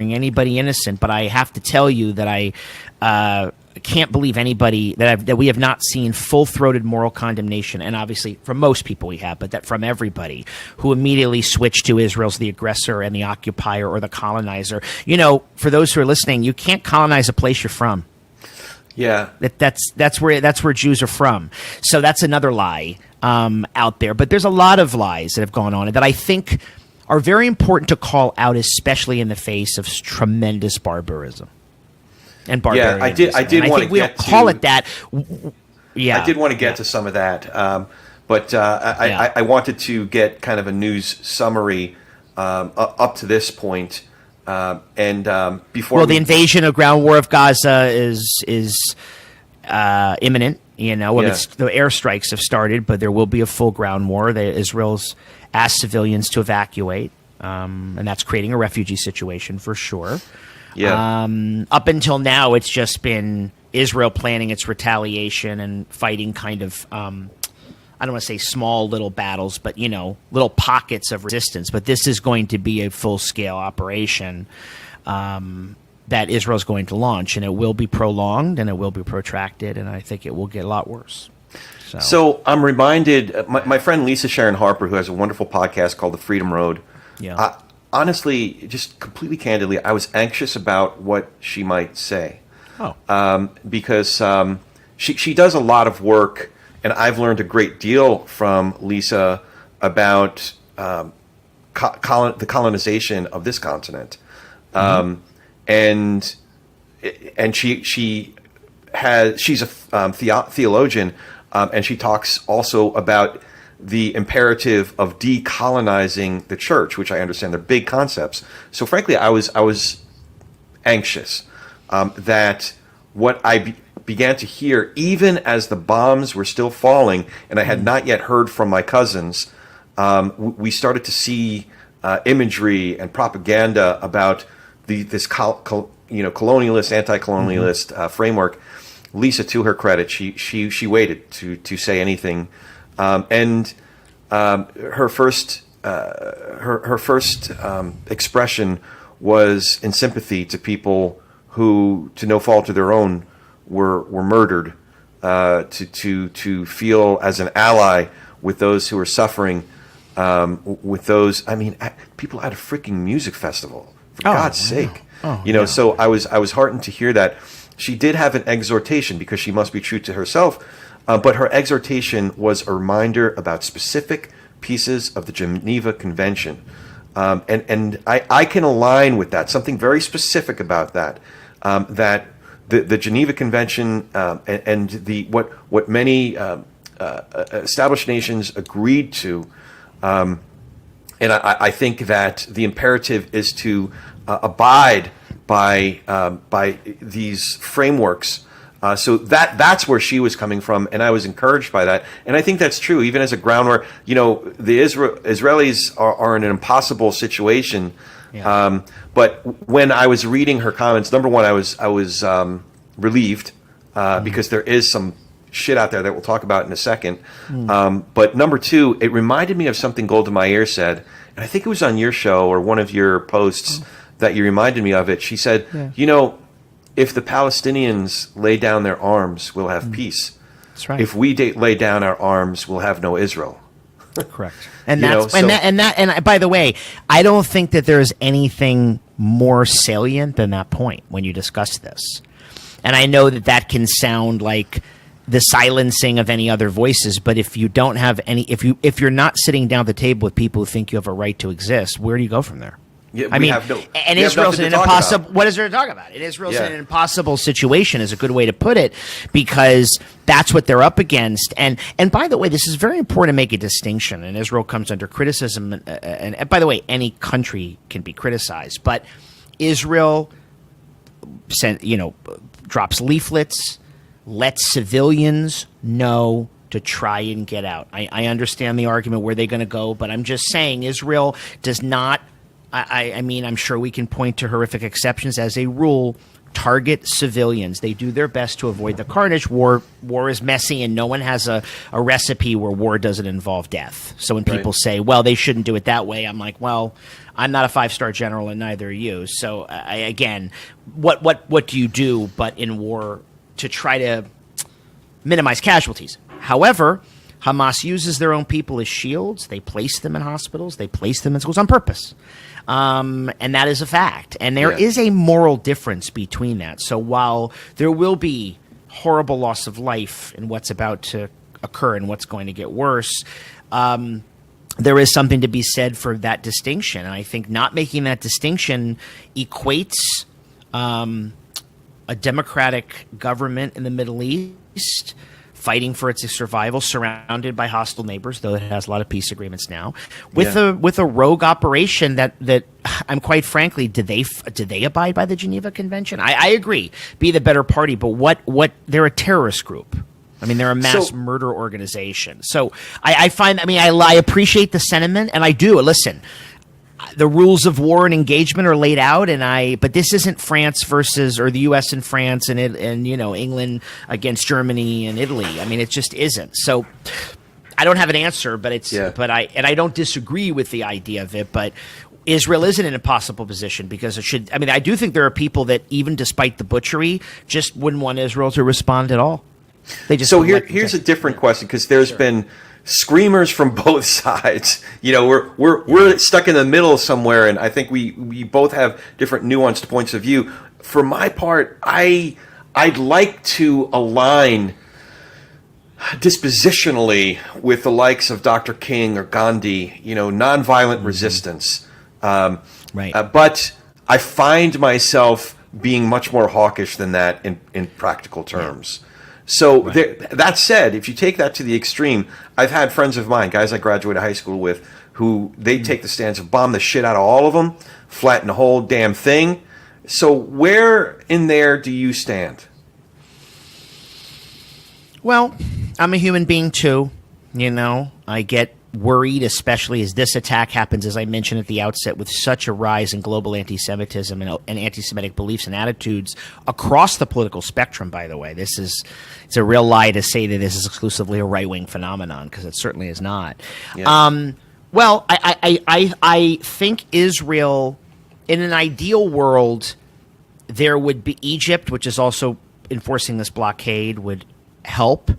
anybody innocent. But I have to tell you that can't believe anybody that we have not seen full-throated moral condemnation, and obviously from most people we have, but that from everybody who immediately switched to Israel's the aggressor and the occupier or the colonizer. For those who are listening, you can't colonize a place you're from. Yeah, that's where Jews are from. So that's another lie out there. But there's a lot of lies that have gone on that I think are very important to call out, especially in the face of tremendous barbarism and barbarianism. Yeah, I did want to get to call it that. Yeah, I did want to get to some of that, but I wanted to get kind of a news summary up to this point. Before the invasion of ground war of Gaza is imminent. The airstrikes have started, but there will be a full ground war. Israel's asked civilians to evacuate, and that's creating a refugee situation for sure. Yeah. Up until now, it's just been Israel planning its retaliation and fighting kind of, I don't want to say small little battles, but, little pockets of resistance. But this is going to be a full-scale operation that Israel's going to launch, and it will be prolonged and it will be protracted, and I think it will get a lot worse. So I'm reminded, my friend Lisa Sharon Harper, who has a wonderful podcast called The Freedom Road. Yeah. Honestly, just completely candidly, I was anxious about what she might say. Because she does a lot of work, and I've learned a great deal from Lisa about the colonization of this continent. And she's a theologian, and she talks also about the imperative of decolonizing the church, which I understand they're big concepts. So frankly, I was anxious that what I began to hear, even as the bombs were still falling, and I had not yet heard from my cousins, we started to see imagery and propaganda about this colonialist, anti-colonialist framework. Lisa, to her credit, she waited to say anything, and her first expression was in sympathy to people who, to no fault of their own, were murdered. To feel as an ally with those who are suffering, with those. I mean, people at a freaking music festival, for God's sake. So I was heartened to hear that. She did have an exhortation because she must be true to herself, but her exhortation was a reminder about specific pieces of the Geneva Convention, and I can align with that. Something very specific about that, that the Geneva Convention and the what many established nations agreed to, and I think that the imperative is to abide by these frameworks. So that's where she was coming from, and I was encouraged by that. And I think that's true, even as a ground war. The Israelis are in an impossible situation. Yeah. But when I was reading her comments, number one, I was relieved because there is some shit out there that we'll talk about in a second. But number two, it reminded me of something Golda Meir said, and I think it was on your show or one of your posts that you reminded me of it. She said, if the Palestinians lay down their arms, we'll have peace. That's right. If we lay down our arms, we'll have no Israel. Correct. And by the way, I don't think that there's anything more salient than that point when you discuss this. And I know that can sound like the silencing of any other voices, but if you don't have any, if you're not sitting down at the table with people who think you have a right to exist, where do you go from there? Yeah, and Israel's in an impossible. What is there to talk about? And Israel's in an impossible situation is a good way to put it, because that's what they're up against. And by the way, this is very important to make a distinction. And Israel comes under criticism. And by the way, any country can be criticized, but Israel drops leaflets, lets civilians know to try and get out. I understand the argument where they're going to go, but I'm just saying Israel does not. I mean, I'm sure we can point to horrific exceptions. As a rule, target civilians. They do their best to avoid the carnage. War is messy, and no one has a recipe where war doesn't involve death. So when people say, well, they shouldn't do it that way, I'm like, well, I'm not a 5-star general, and neither are you. So again, what do you do but in war to try to minimize casualties. However, Hamas uses their own people as shields. They place them in hospitals. They place them in schools on purpose. And that is a fact. And there is a moral difference between that. So while there will be horrible loss of life in what's about to occur and what's going to get worse, there is something to be said for that distinction. And I think not making that distinction equates a democratic government in the Middle East fighting for its survival, surrounded by hostile neighbors, though it has a lot of peace agreements now, with a rogue operation that I'm quite frankly, do they abide by the Geneva Convention? I agree, be the better party, but what they're a terrorist group. I mean, they're a mass murder organization. So I find, I appreciate the sentiment, and I do. Listen, the rules of war and engagement are laid out, but this isn't France or the U.S. and France and England against Germany and Italy. I mean, it just isn't. So I don't have an answer, but I don't disagree with the idea of it, but Israel is in an impossible position because I do think there are people that even despite the butchery just wouldn't want Israel to respond at all. They just here's a different question, because there's been screamers from both sides. We're stuck in the middle somewhere, and I think we both have different nuanced points of view. For my part, I'd like to align dispositionally with the likes of Dr. King or Gandhi, nonviolent resistance. But I find myself being much more hawkish than that in practical terms. So that said, if you take that to the extreme, I've had friends of mine, guys I graduated high school with, who they take the stance of bomb the shit out of all of them, flatten the whole damn thing. So where in there do you stand? Well, I'm a human being too. I get worried, especially as this attack happens, as I mentioned at the outset, with such a rise in global anti-Semitism and anti-Semitic beliefs and attitudes across the political spectrum, by the way. It's a real lie to say that this is exclusively a right-wing phenomenon, because it certainly is not. Yeah. Well, I think Israel, in an ideal world, there would be Egypt, which is also enforcing this blockade, would help,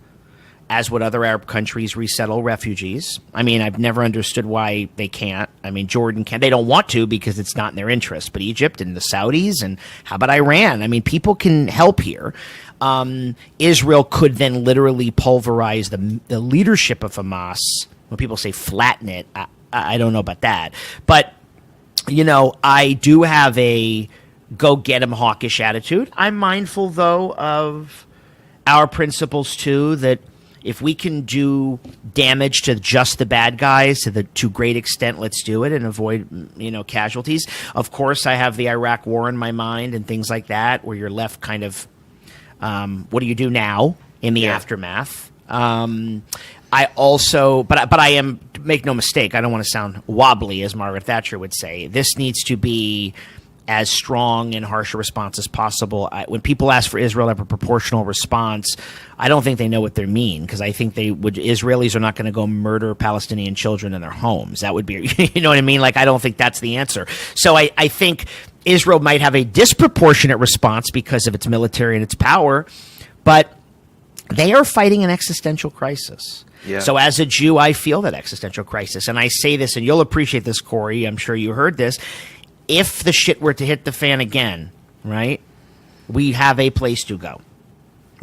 as would other Arab countries resettle refugees. I've never understood why they can't. Jordan can't. They don't want to because it's not in their interest. But Egypt and the Saudis, and how about Iran? People can help here. Israel could then literally pulverize the leadership of Hamas. When people say flatten it, I don't know about that. But, I do have a go-get-em hawkish attitude. I'm mindful, though, of our principles, too, that if we can do damage to just the bad guys to great extent, let's do it and avoid, casualties. Of course, I have the Iraq War in my mind and things like that, where you're left kind of, what do you do now in the aftermath? I also, but I am, make no mistake, I don't want to sound wobbly, as Margaret Thatcher would say. This needs to be as strong and harsh a response as possible. When people ask for Israel to have a proportional response, I don't think they know what they mean, because I think Israelis are not going to go murder Palestinian children in their homes. That would be, you know what I mean? I don't think that's the answer. So I think Israel might have a disproportionate response because of its military and its power, but they are fighting an existential crisis. Yeah. So as a Jew, I feel that existential crisis. And I say this, and you'll appreciate this, Corey, I'm sure you heard this. If the shit were to hit the fan again, right, we have a place to go.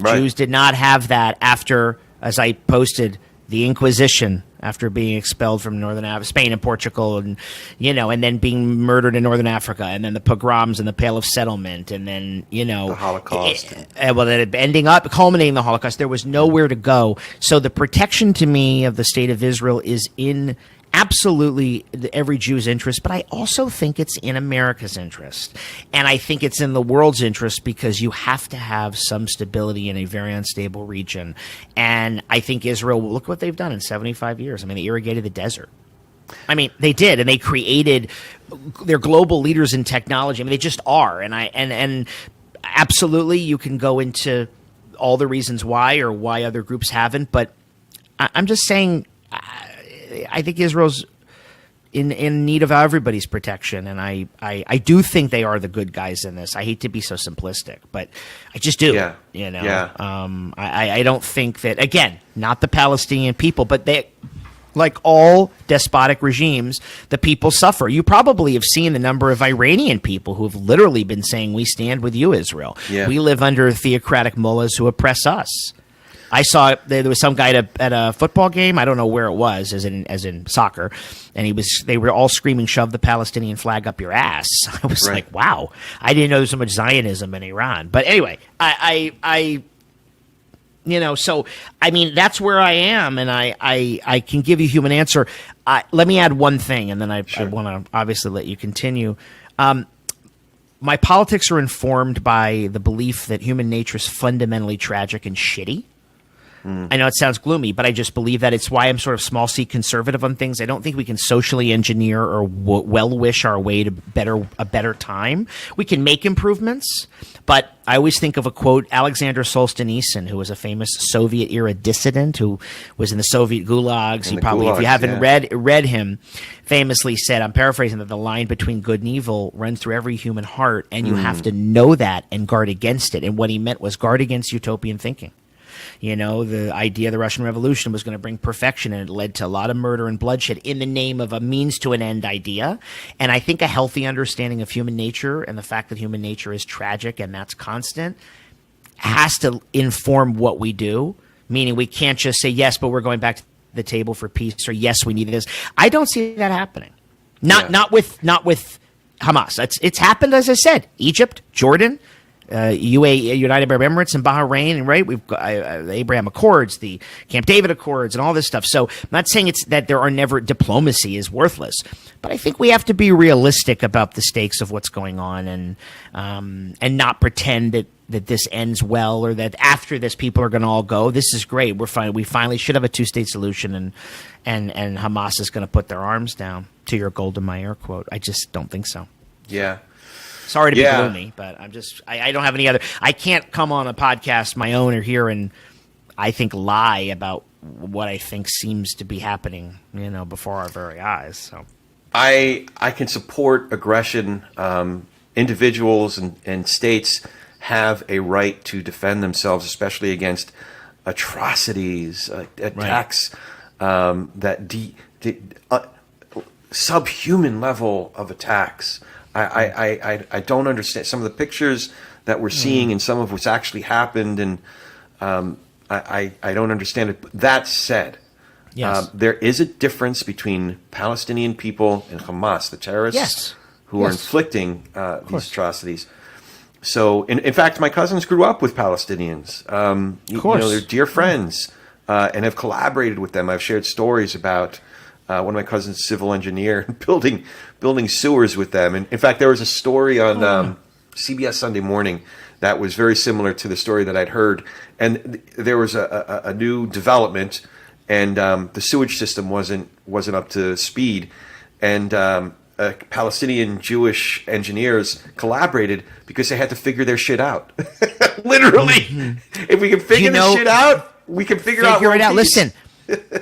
Right. Jews did not have that after, as I posted, the Inquisition, after being expelled from Spain and Portugal, and and then being murdered in Northern Africa, and then the pogroms and the Pale of Settlement, and then the Holocaust. Ending up culminating in the Holocaust. There was nowhere to go. So the protection to me of the state of Israel is in absolutely every Jew's interest, but I also think it's in America's interest. And I think it's in the world's interest, because you have to have some stability in a very unstable region. And I think Israel, look what they've done in 75 years. They irrigated the desert. They did, and they created, they're global leaders in technology. They just are. And absolutely, you can go into all the reasons why, or why other groups haven't, but I'm just saying, I think Israel's in need of everybody's protection, and I do think they are the good guys in this. I hate to be so simplistic, but I just do. Yeah. You know, Yeah. I don't think that, again, not the Palestinian people, but they, like all despotic regimes, the people suffer. You probably have seen the number of Iranian people who have literally been saying, "We stand with you, Israel. Yeah. We live under theocratic mullahs who oppress us." I saw there was some guy at a football game. I don't know where it was, as in soccer, and they were all screaming, "Shove the Palestinian flag up your ass." I was Right. like, "Wow, I didn't know there was so much Zionism in Iran." But anyway, I you know, so I mean, that's where I am, and I can give you a human answer. Let me add one thing, and then I want to obviously let you continue. My politics are informed by the belief that human nature is fundamentally tragic and shitty. I know it sounds gloomy, but I just believe that. It's why I'm sort of small c conservative on things. I don't think we can socially engineer or well wish our way to a better time. We can make improvements, but I always think of a quote, Alexander Solzhenitsyn, who was a famous Soviet era dissident who was in the Soviet gulags. He probably, if you haven't read him, famously said, I'm paraphrasing, that the line between good and evil runs through every human heart, and you have to know that and guard against it. And what he meant was guard against utopian thinking. You know, the idea of the Russian Revolution was going to bring perfection, and it led to a lot of murder and bloodshed in the name of a means to an end idea. And I think a healthy understanding of human nature and the fact that human nature is tragic and that's constant has to inform what we do, meaning we can't just say, yes, but we're going back to the table for peace, or yes, we need this. I don't see that happening. Not with Hamas. It's happened, as I said, Egypt, Jordan, UAE, United Arab Emirates, and Bahrain, and right, we've got the Abraham Accords, the Camp David Accords, and all this stuff. So I'm not saying it's that there are never, diplomacy is worthless, but I think we have to be realistic about the stakes of what's going on, and not pretend that this ends well, or that after this people are going to all go. This is great. We're fine. We finally should have a two-state solution, and Hamas is going to put their arms down. To your Golda Meir quote, I just don't think so. Yeah. Sorry to be gloomy, but I don't have any other. I can't come on a podcast, my own or here, and I think lie about what I think seems to be happening, you know, before our very eyes. So I can support aggression. Individuals and states have a right to defend themselves, especially against atrocities, attacks, subhuman level of attacks. I don't understand some of the pictures that we're seeing and some of what's actually happened, and I don't understand it. That said, yes. There is a difference between Palestinian people and Hamas, the terrorists who are inflicting these atrocities. So, in fact, my cousins grew up with Palestinians. You know, they're dear friends and have collaborated with them. I've shared stories about one of my cousins, civil engineer, building sewers with them. And in fact, there was a story on CBS Sunday Morning that was very similar to the story that I'd heard. And there was a new development, and the sewage system wasn't up to speed. And Palestinian Jewish engineers collaborated because they had to figure their shit out. Literally, if we can figure this shit out, we can figure out.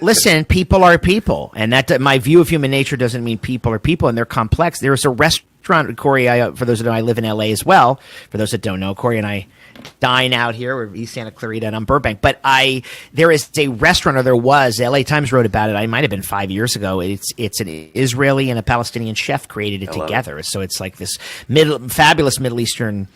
Listen, people are people, and that my view of human nature doesn't mean people are people, and they're complex. There's a restaurant, Corey. For those that know, I live in LA as well. For those that don't know, Corey and I dine out here. We're East Santa Clarita, and I'm Burbank. But there is a restaurant, or there was. LA Times wrote about it. I might have been 5 years ago. It's an Israeli and a Palestinian chef created it together. So it's like this fabulous Middle Eastern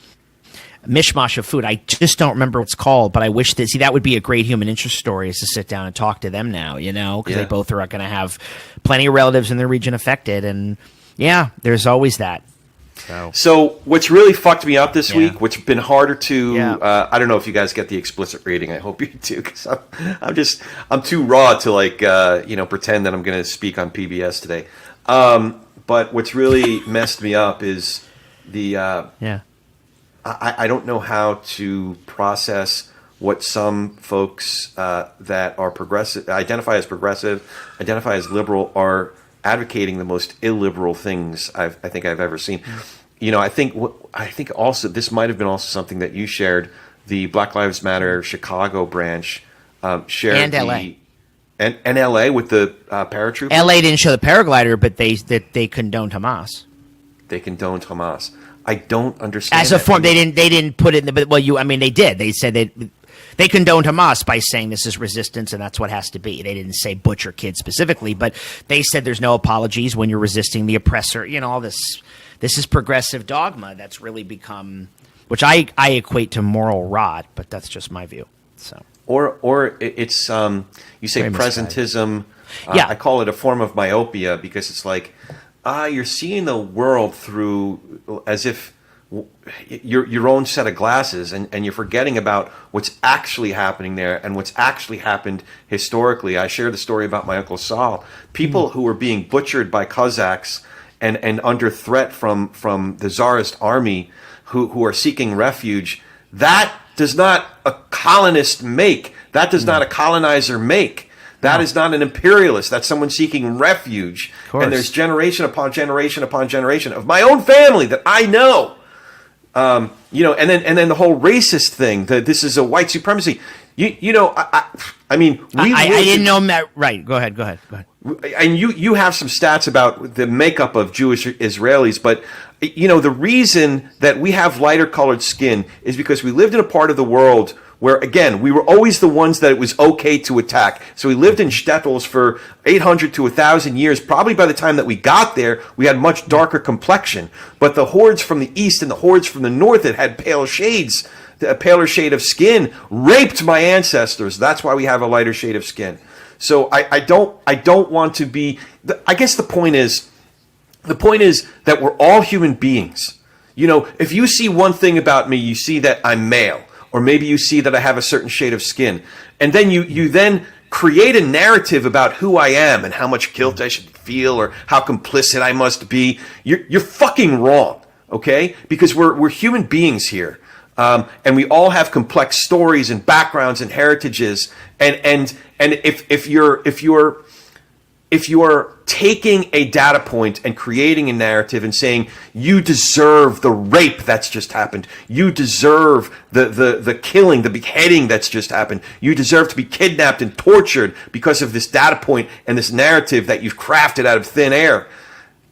mishmash of food. I just don't remember what it's called, but I wish that would be a great human interest story, is to sit down and talk to them now, you know, because they both are going to have plenty of relatives in the region affected. And there's always that. So what's really fucked me up this week, which has been harder to, I don't know if you guys get the explicit rating. I hope you do, because I'm too raw to pretend that I'm going to speak on PBS today. But what's really messed me up is I don't know how to process what some folks that are progressive, identify as liberal, are advocating the most illiberal things I think I've ever seen. You know, I think also this might have been also something that you shared. The Black Lives Matter Chicago branch shared, and LA. And L.A. with the paratroopers. LA didn't show the paraglider, but they condoned Hamas. They condoned Hamas. I don't understand. As a form, they didn't put it in the. Well, they did. They said they condoned Hamas by saying this is resistance and that's what has to be. They didn't say butcher kids specifically, but they said there's no apologies when you're resisting the oppressor. All this. This is progressive dogma that's really become, which I equate to moral rot, but that's just my view. So. Or it's you say presentism. Yeah. I call it a form of myopia because it's like you're seeing the world through as if your own set of glasses, and you're forgetting about what's actually happening there and what's actually happened historically. I share the story about my Uncle Saul. People who were being butchered by Cossacks and under threat from the Tsarist army who are seeking refuge. That does not a colonist make. That does not a colonizer make. That is not an imperialist. That's someone seeking refuge. And there's generation upon generation upon generation of my own family that I know. And then the whole racist thing. This is a white supremacy. I mean, I didn't know that. Right. Go ahead. And you have some stats about the makeup of Jewish Israelis, but the reason that we have lighter colored skin is because we lived in a part of the world where, again, we were always the ones that it was okay to attack. So we lived in shtetls for 800 to 1,000 years. Probably by the time that we got there, we had much darker complexion. But the hordes from the east and the hordes from the north that had pale shades, a paler shade of skin, raped my ancestors. That's why we have a lighter shade of skin. So I don't want to be. I guess the point is that we're all human beings. If you see one thing about me, you see that I'm male, or maybe you see that I have a certain shade of skin, and then you then create a narrative about who I am and how much guilt I should feel or how complicit I must be. You're fucking wrong, okay? Because we're human beings here. And we all have complex stories and backgrounds and heritages. And if you're taking a data point and creating a narrative and saying you deserve the rape that's just happened, you deserve the killing, the beheading that's just happened, you deserve to be kidnapped and tortured because of this data point and this narrative that you've crafted out of thin air,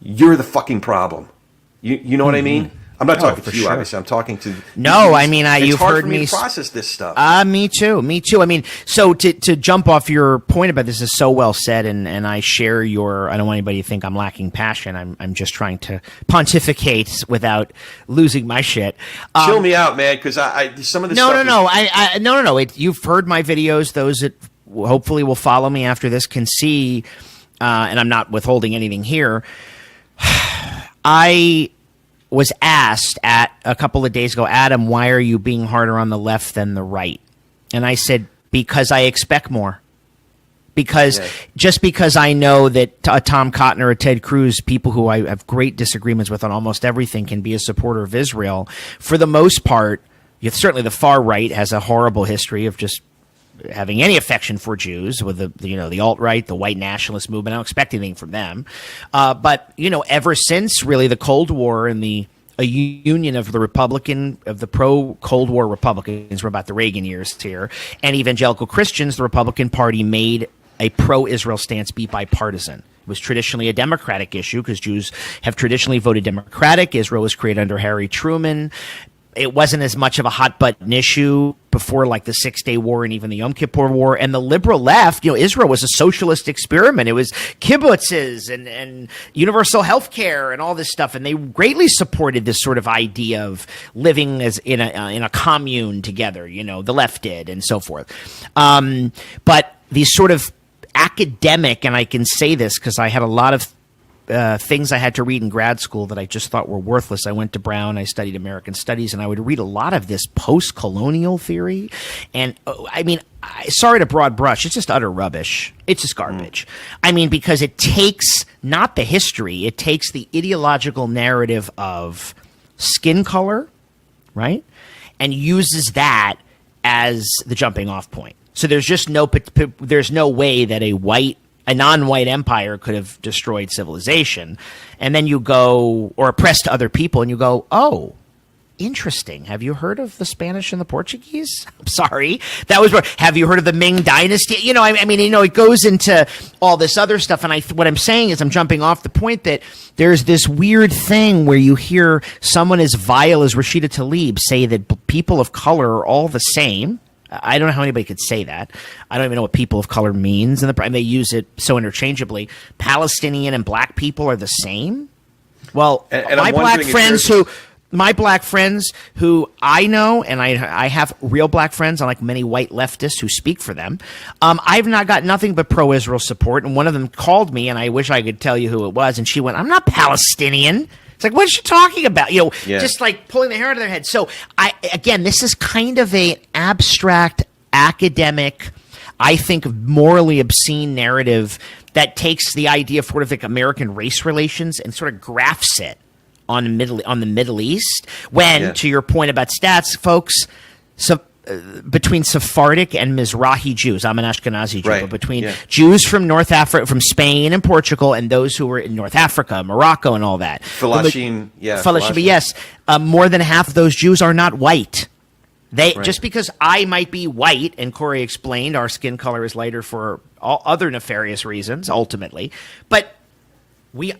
you're the fucking problem. You know what I mean? I'm not talking to you, obviously. I'm talking to. No, I mean, it's you've hard heard for me me to process this stuff. Me too. I mean, so to jump off your point about this is so well said, and I share your. I don't want anybody to think I'm lacking passion. I'm just trying to pontificate without losing my shit. Chill me out, man, because some of this. No. You've heard my videos. Those that hopefully will follow me after this can see, and I'm not withholding anything here. I was asked a couple of days ago, Adam, why are you being harder on the left than the right? And I said, because I expect more. Just because I know that Tom Cotton or Ted Cruz, people who I have great disagreements with on almost everything, can be a supporter of Israel. For the most part, certainly the far right has a horrible history of just having any affection for Jews with the alt-right, the white nationalist movement. I don't expect anything from them. But ever since really the Cold War and a union of the pro-Cold War Republicans, we're about the Reagan years here, and evangelical Christians, the Republican Party made a pro-Israel stance be bipartisan. It was traditionally a Democratic issue because Jews have traditionally voted Democratic. Israel was created under Harry Truman. It wasn't as much of a hot button issue before like the 6-Day War and even the Yom Kippur War. And the liberal left, Israel was a socialist experiment. It was kibbutzes and universal health care and all this stuff. And they greatly supported this sort of idea of living as in a commune together, the left did and so forth. But these sort of academic, and I can say this because I had a lot of things I had to read in grad school that I just thought were worthless. I went to Brown, I studied American studies, and I would read a lot of this post-colonial theory. And sorry to broad brush, it's just utter rubbish. It's just garbage. Because it takes not the history, it takes the ideological narrative of skin color, right? And uses that as the jumping off point. So there's just there's no way that a non-white empire could have destroyed civilization. And then you go, or oppressed other people, and you go, oh, interesting. Have you heard of the Spanish and the Portuguese? I'm sorry. That was where, have you heard of the Ming Dynasty? You know, I mean, you know, it goes into all this other stuff. And what I'm saying is I'm jumping off the point that there's this weird thing where you hear someone as vile as Rashida Tlaib say that people of color are all the same. I don't know how anybody could say that. I don't even know what people of color means. And they use it so interchangeably. Palestinian and black people are the same. Well, and my black friends who I know, and I have real black friends, unlike many white leftists who speak for them, I've not got nothing but pro-Israel support. And one of them called me, and I wish I could tell you who it was, and she went, "I'm not Palestinian." It's like, what is she talking about? You know, just like pulling the hair out of their head. So, again, this is kind of an abstract, academic, I think, morally obscene narrative that takes the idea of sort of like American race relations and sort of graphs it on the Middle East. When, to your point about stats, folks, so between Sephardic and Mizrahi Jews, I'm an Ashkenazi Jew, but between Jews from North Africa, from Spain and Portugal, and those who were in North Africa, Morocco, and all that, Falashim, yes, more than half of those Jews are not white. Just because I might be white, and Corey explained our skin color is lighter for all other nefarious reasons, ultimately, but many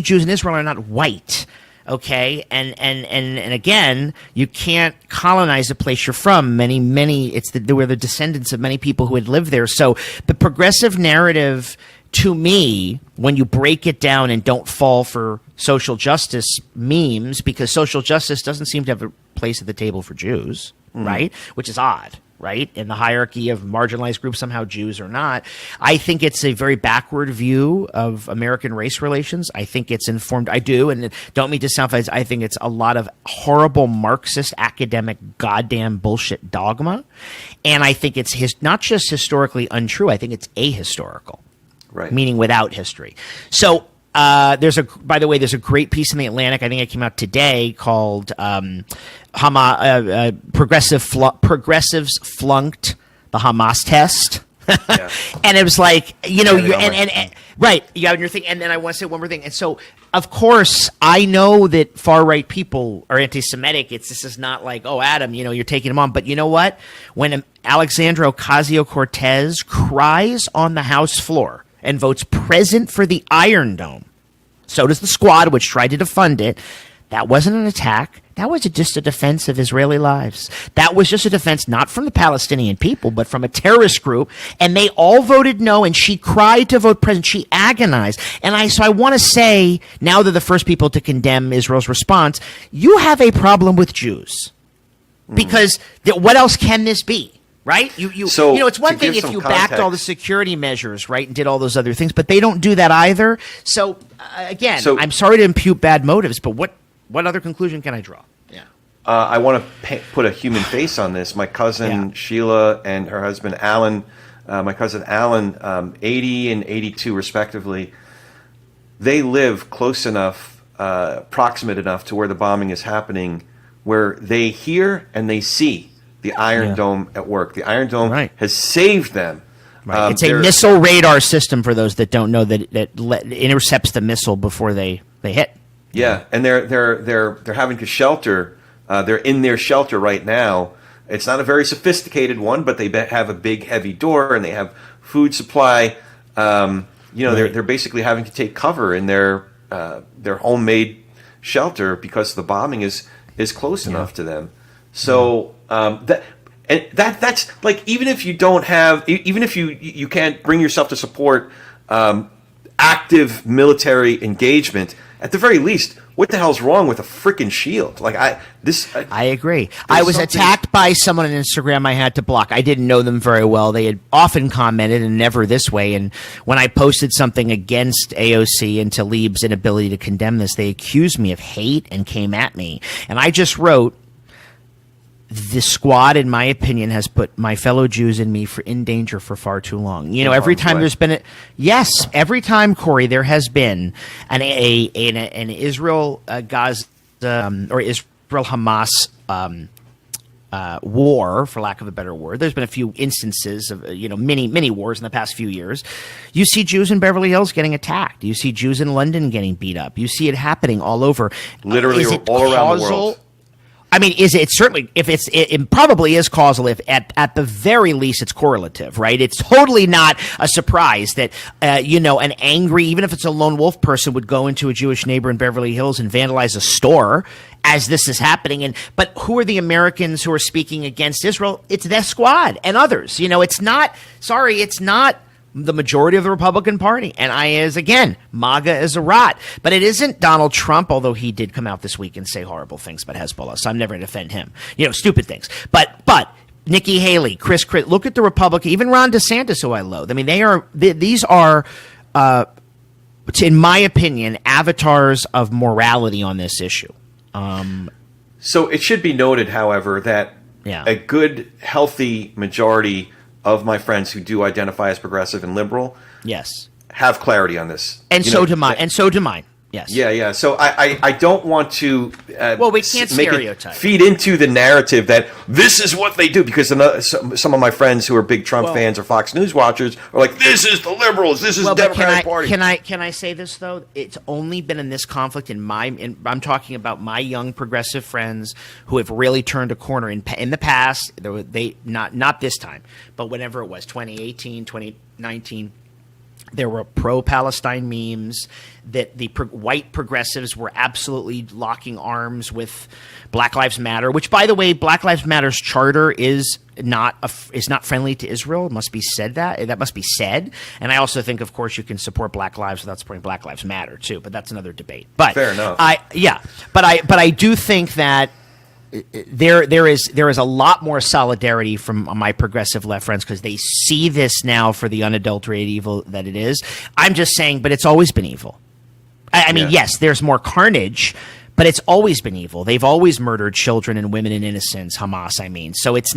Jews in Israel are not white. Okay, and again, you can't colonize the place you're from. We're the descendants of many people who had lived there. So the progressive narrative, to me, when you break it down and don't fall for social justice memes, because social justice doesn't seem to have a place at the table for Jews, right? Which is odd, right? In the hierarchy of marginalized groups, somehow Jews are not. I think it's a very backward view of American race relations. I think it's informed. I do, and don't mean to sound like I think it's a lot of horrible Marxist academic goddamn bullshit dogma. And I think it's not just historically untrue. I think it's ahistorical. Right. Meaning without history. So there's a great piece in the Atlantic, I think it came out today, called Progressives Flunked the Hamas Test. And it was like, you know, right. Yeah, and you're thinking, and then I want to say one more thing. And so, of course, I know that far-right people are anti-Semitic. This is not like, oh, Adam, you know, you're taking them on. But you know what? When Alexandra Ocasio-Cortez cries on the House floor and votes present for the Iron Dome, so does the Squad, which tried to defund it. That wasn't an attack. That was just a defense of Israeli lives. That was just a defense not from the Palestinian people, but from a terrorist group. And they all voted no, and she cried to vote present. She agonized. And I want to say, now they're the first people to condemn Israel's response, you have a problem with Jews. Because what else can this be? Right? It's one thing if you backed all the security measures, right, and did all those other things, but they don't do that either. So, again, I'm sorry to impute bad motives, but what other conclusion can I draw? Yeah. I want to put a human face on this. My cousin Sheila and her husband Alan, 80 and 82 respectively, they live close enough, proximate enough to where the bombing is happening, where they hear and they see the Iron Dome at work. The Iron Dome has saved them. Right. It's a missile radar system, for those that don't know, that intercepts the missile before they hit. Yeah, and they're having to shelter. They're in their shelter right now. It's not a very sophisticated one, but they have a big, heavy door, and they have food supply. They're basically having to take cover in their homemade shelter because the bombing is close enough to them. So that's like, even if you don't have, even if you can't bring yourself to support active military engagement, at the very least, what the hell's wrong with a freaking shield? Like I agree. I was attacked by someone on Instagram I had to block. I didn't know them very well. They had often commented, and never this way. And when I posted something against AOC and Tlaib's inability to condemn this, they accused me of hate and came at me. And I just wrote, the Squad, in my opinion, has put my fellow Jews and me in danger for far too long. You know, every time there's been every time, Corey, there has been an Israel Gaza or Israel Hamas war, for lack of a better word. There's been a few instances of, mini wars in the past few years. You see Jews in Beverly Hills getting attacked. You see Jews in London getting beat up. You see it happening all over. Literally all around the world. I mean, is it certainly, if it probably is causal, if at the very least it's correlative, right? It's totally not a surprise that, an angry, even if it's a lone wolf person, would go into a Jewish neighbor in Beverly Hills and vandalize a store as this is happening. But who are the Americans who are speaking against Israel? It's their squad and others. It's not the majority of the Republican Party. And again, MAGA is a rot. But it isn't Donald Trump, although he did come out this week and say horrible things about Hezbollah, so I'm never going to defend him. Stupid things. But Nikki Haley, Chris, look at the Republican, even Ron DeSantis, who I loathe. I mean, these are, in my opinion, avatars of morality on this issue. So it should be noted, however, that a good, healthy majority of my friends who do identify as progressive and liberal, have clarity on this, and so do mine. And so do mine. Yes. Yeah. So I don't want to. We can't stereotype. Feed into the narrative that this is what they do, because some of my friends who are big Trump fans or Fox News watchers are like, "This is the liberals. This is the Democratic Party." Can I say this though? It's only been in this conflict I'm talking about my young progressive friends who have really turned a corner in the past. They not this time, but whenever it was 2018, 2019. There were pro-Palestine memes that the white progressives were absolutely locking arms with Black Lives Matter, which, by the way, Black Lives Matter's charter is not friendly to Israel. It must be said that must be said. And I also think, of course, you can support Black lives without supporting Black Lives Matter too. But that's another debate. But fair enough. But I do think that there is a lot more solidarity from my progressive left friends, because they see this now for the unadulterated evil that it is. I'm just saying, but it's always been evil. I mean, yes, there's more carnage, but it's always been evil. They've always murdered children and women and innocents, Hamas, I mean. So it's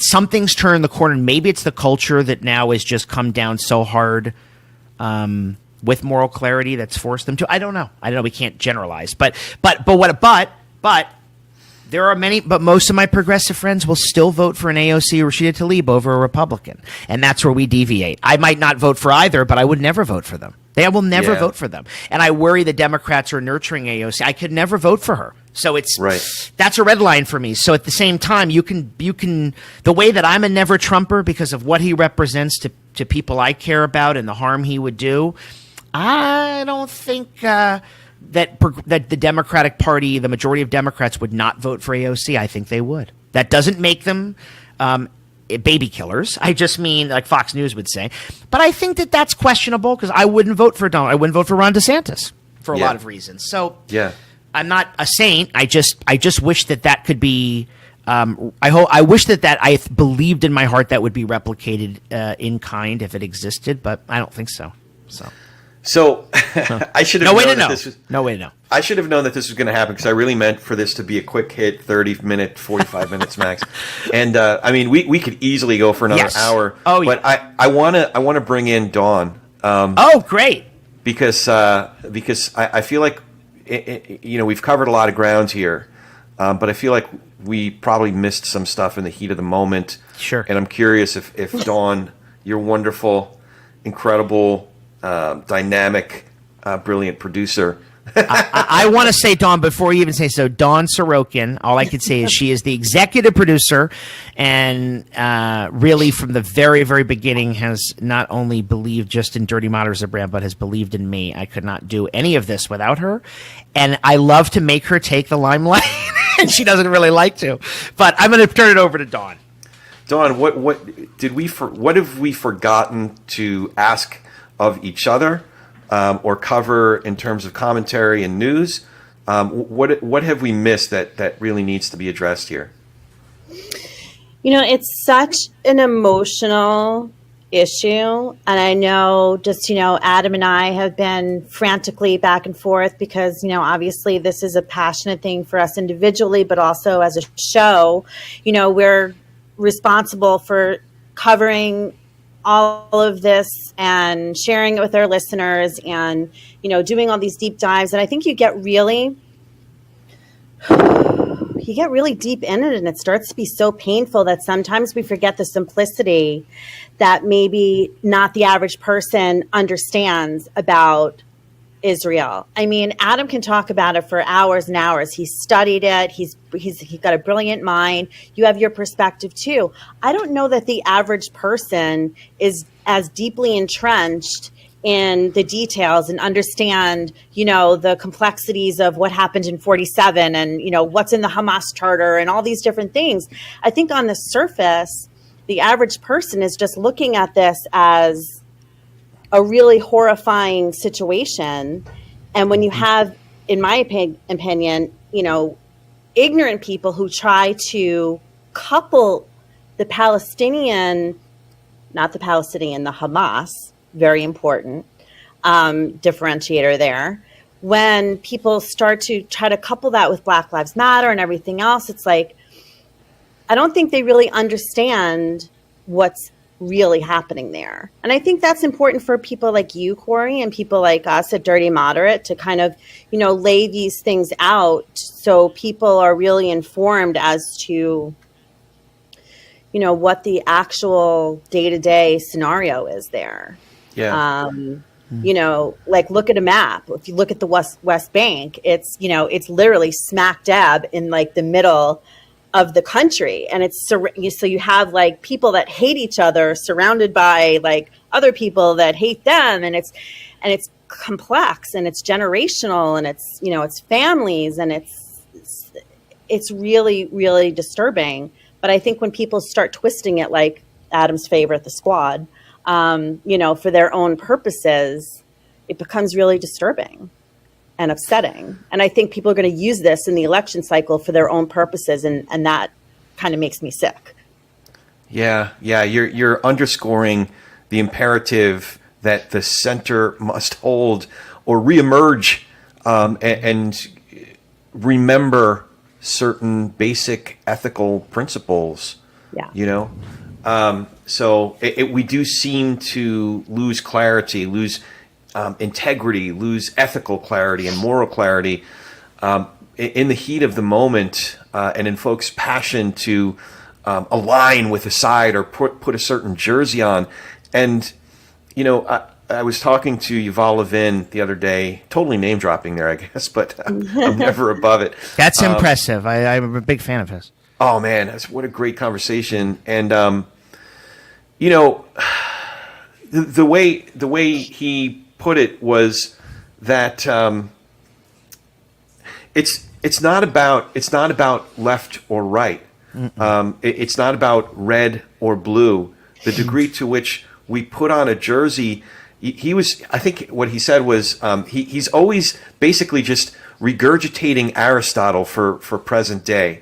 something's turned the corner. Maybe it's the culture that now has just come down so hard with moral clarity that's forced them to. I don't know. We can't generalize. But there are many, but most of my progressive friends will still vote for an AOC or Rashida Tlaib over a Republican. And that's where we deviate. I might not vote for either, but I would never vote for them. I will never vote for them. And I worry the Democrats are nurturing AOC. I could never vote for her. So that's a red line for me. So at the same time, you can the way that I'm a never Trumper because of what he represents to people I care about and the harm he would do, I don't think that the Democratic Party, the majority of Democrats, would not vote for AOC. I think they would. That doesn't make them baby killers. I just mean, like Fox News would say. But I think that that's questionable, because I wouldn't vote for Donald. I wouldn't vote for Ron DeSantis for a lot of reasons. So I'm not a saint. I just wish that could be. I wish that I believed in my heart that would be replicated in kind if it existed, but I don't think so. So I should have known that this was no way to know. I should have known that this was going to happen, because I really meant for this to be a quick hit, 30-minute, 45 minutes max. And I mean, we could easily go for another hour. Oh, but I want to bring in Dawn. Great. Because I feel like we've covered a lot of grounds here, but I feel like we probably missed some stuff in the heat of the moment. Sure. And I'm curious if Dawn, your wonderful, incredible, dynamic, brilliant producer. I want to say, Dawn, before you even say so, Dawn Sorokin, all I can say is she is the executive producer, and really from the very, very beginning has not only believed just in Dirty Matter as a brand, but has believed in me. I could not do any of this without her, and I love to make her take the limelight, and she doesn't really like to. But I'm going to turn it over to Dawn. Dawn, what have we forgotten to ask of each other, or cover in terms of commentary and news? What have we missed that really needs to be addressed here? It's such an emotional issue, and I know Adam and I have been frantically back and forth because obviously this is a passionate thing for us individually, but also as a show. We're responsible for covering all of this and sharing it with our listeners, and doing all these deep dives. And I think you get really you get really deep in it and it starts to be so painful that sometimes we forget the simplicity that maybe not the average person understands about Israel. I mean, Adam can talk about it for hours and hours. He studied it. He's got a brilliant mind. You have your perspective too. I don't know that the average person is as deeply entrenched in the details and understand, the complexities of what happened in 47 and, what's in the Hamas charter and all these different things. I think on the surface, the average person is just looking at this as a really horrifying situation. And when you have, in my opinion, ignorant people who try to couple the Hamas, very important differentiator there. When people start to try to couple that with Black Lives Matter and everything else, it's like, I don't think they really understand what's really happening there. And I think that's important for people like you, Corey, and people like us at Dirty Moderate to kind of, lay these things out so people are really informed as to, what the actual day-to-day scenario is there. Yeah. Look at a map. If you look at the West Bank, it's literally smack dab in like the middle of the country, and it's so you have like people that hate each other surrounded by like other people that hate them, and it's complex and it's generational and it's families, and it's really, really disturbing. But I think when people start twisting it, like Adam's favorite, the Squad, for their own purposes, it becomes really disturbing and upsetting. And I think people are going to use this in the election cycle for their own purposes, and that kind of makes me sick. Yeah. You're underscoring the imperative that the center must hold or reemerge and remember certain basic ethical principles. Yeah. So we do seem to lose clarity, lose integrity, lose ethical clarity and moral clarity in the heat of the moment, and in folks' passion to align with a side or put a certain jersey on. And I was talking to Yuval Levin the other day, totally name dropping there, I guess, but I'm never above it. That's impressive. I'm a big fan of his. Oh man, what a great conversation. And the way he put it was that it's not about left or right. It's not about red or blue. The degree to which we put on a jersey, I think what he said was he's always basically just regurgitating Aristotle for present day,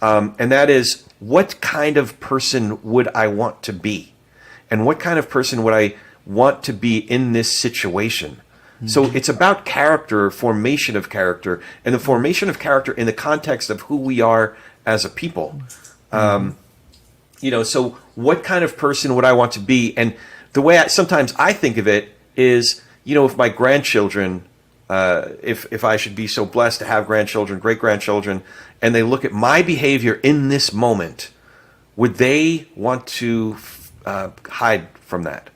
and that is, what kind of person would I want to be, and what kind of person would I want to be in this situation. So it's about character, formation of character, and the formation of character in the context of who we are as a people. So what kind of person would I want to be? And the way sometimes I think of it is, if my grandchildren, if I should be so blessed to have grandchildren, great-grandchildren, and they look at my behavior in this moment, would they want to hide from that?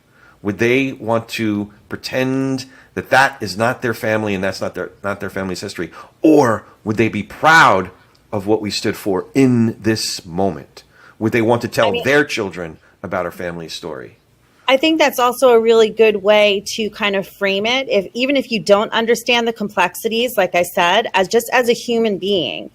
Would they want to pretend that is not their family and that's not their family's history? Or would they be proud of what we stood for in this moment? Would they want to tell their children about our family's story? I think that's also a really good way to kind of frame it. Even if you don't understand the complexities, like I said, as a human being,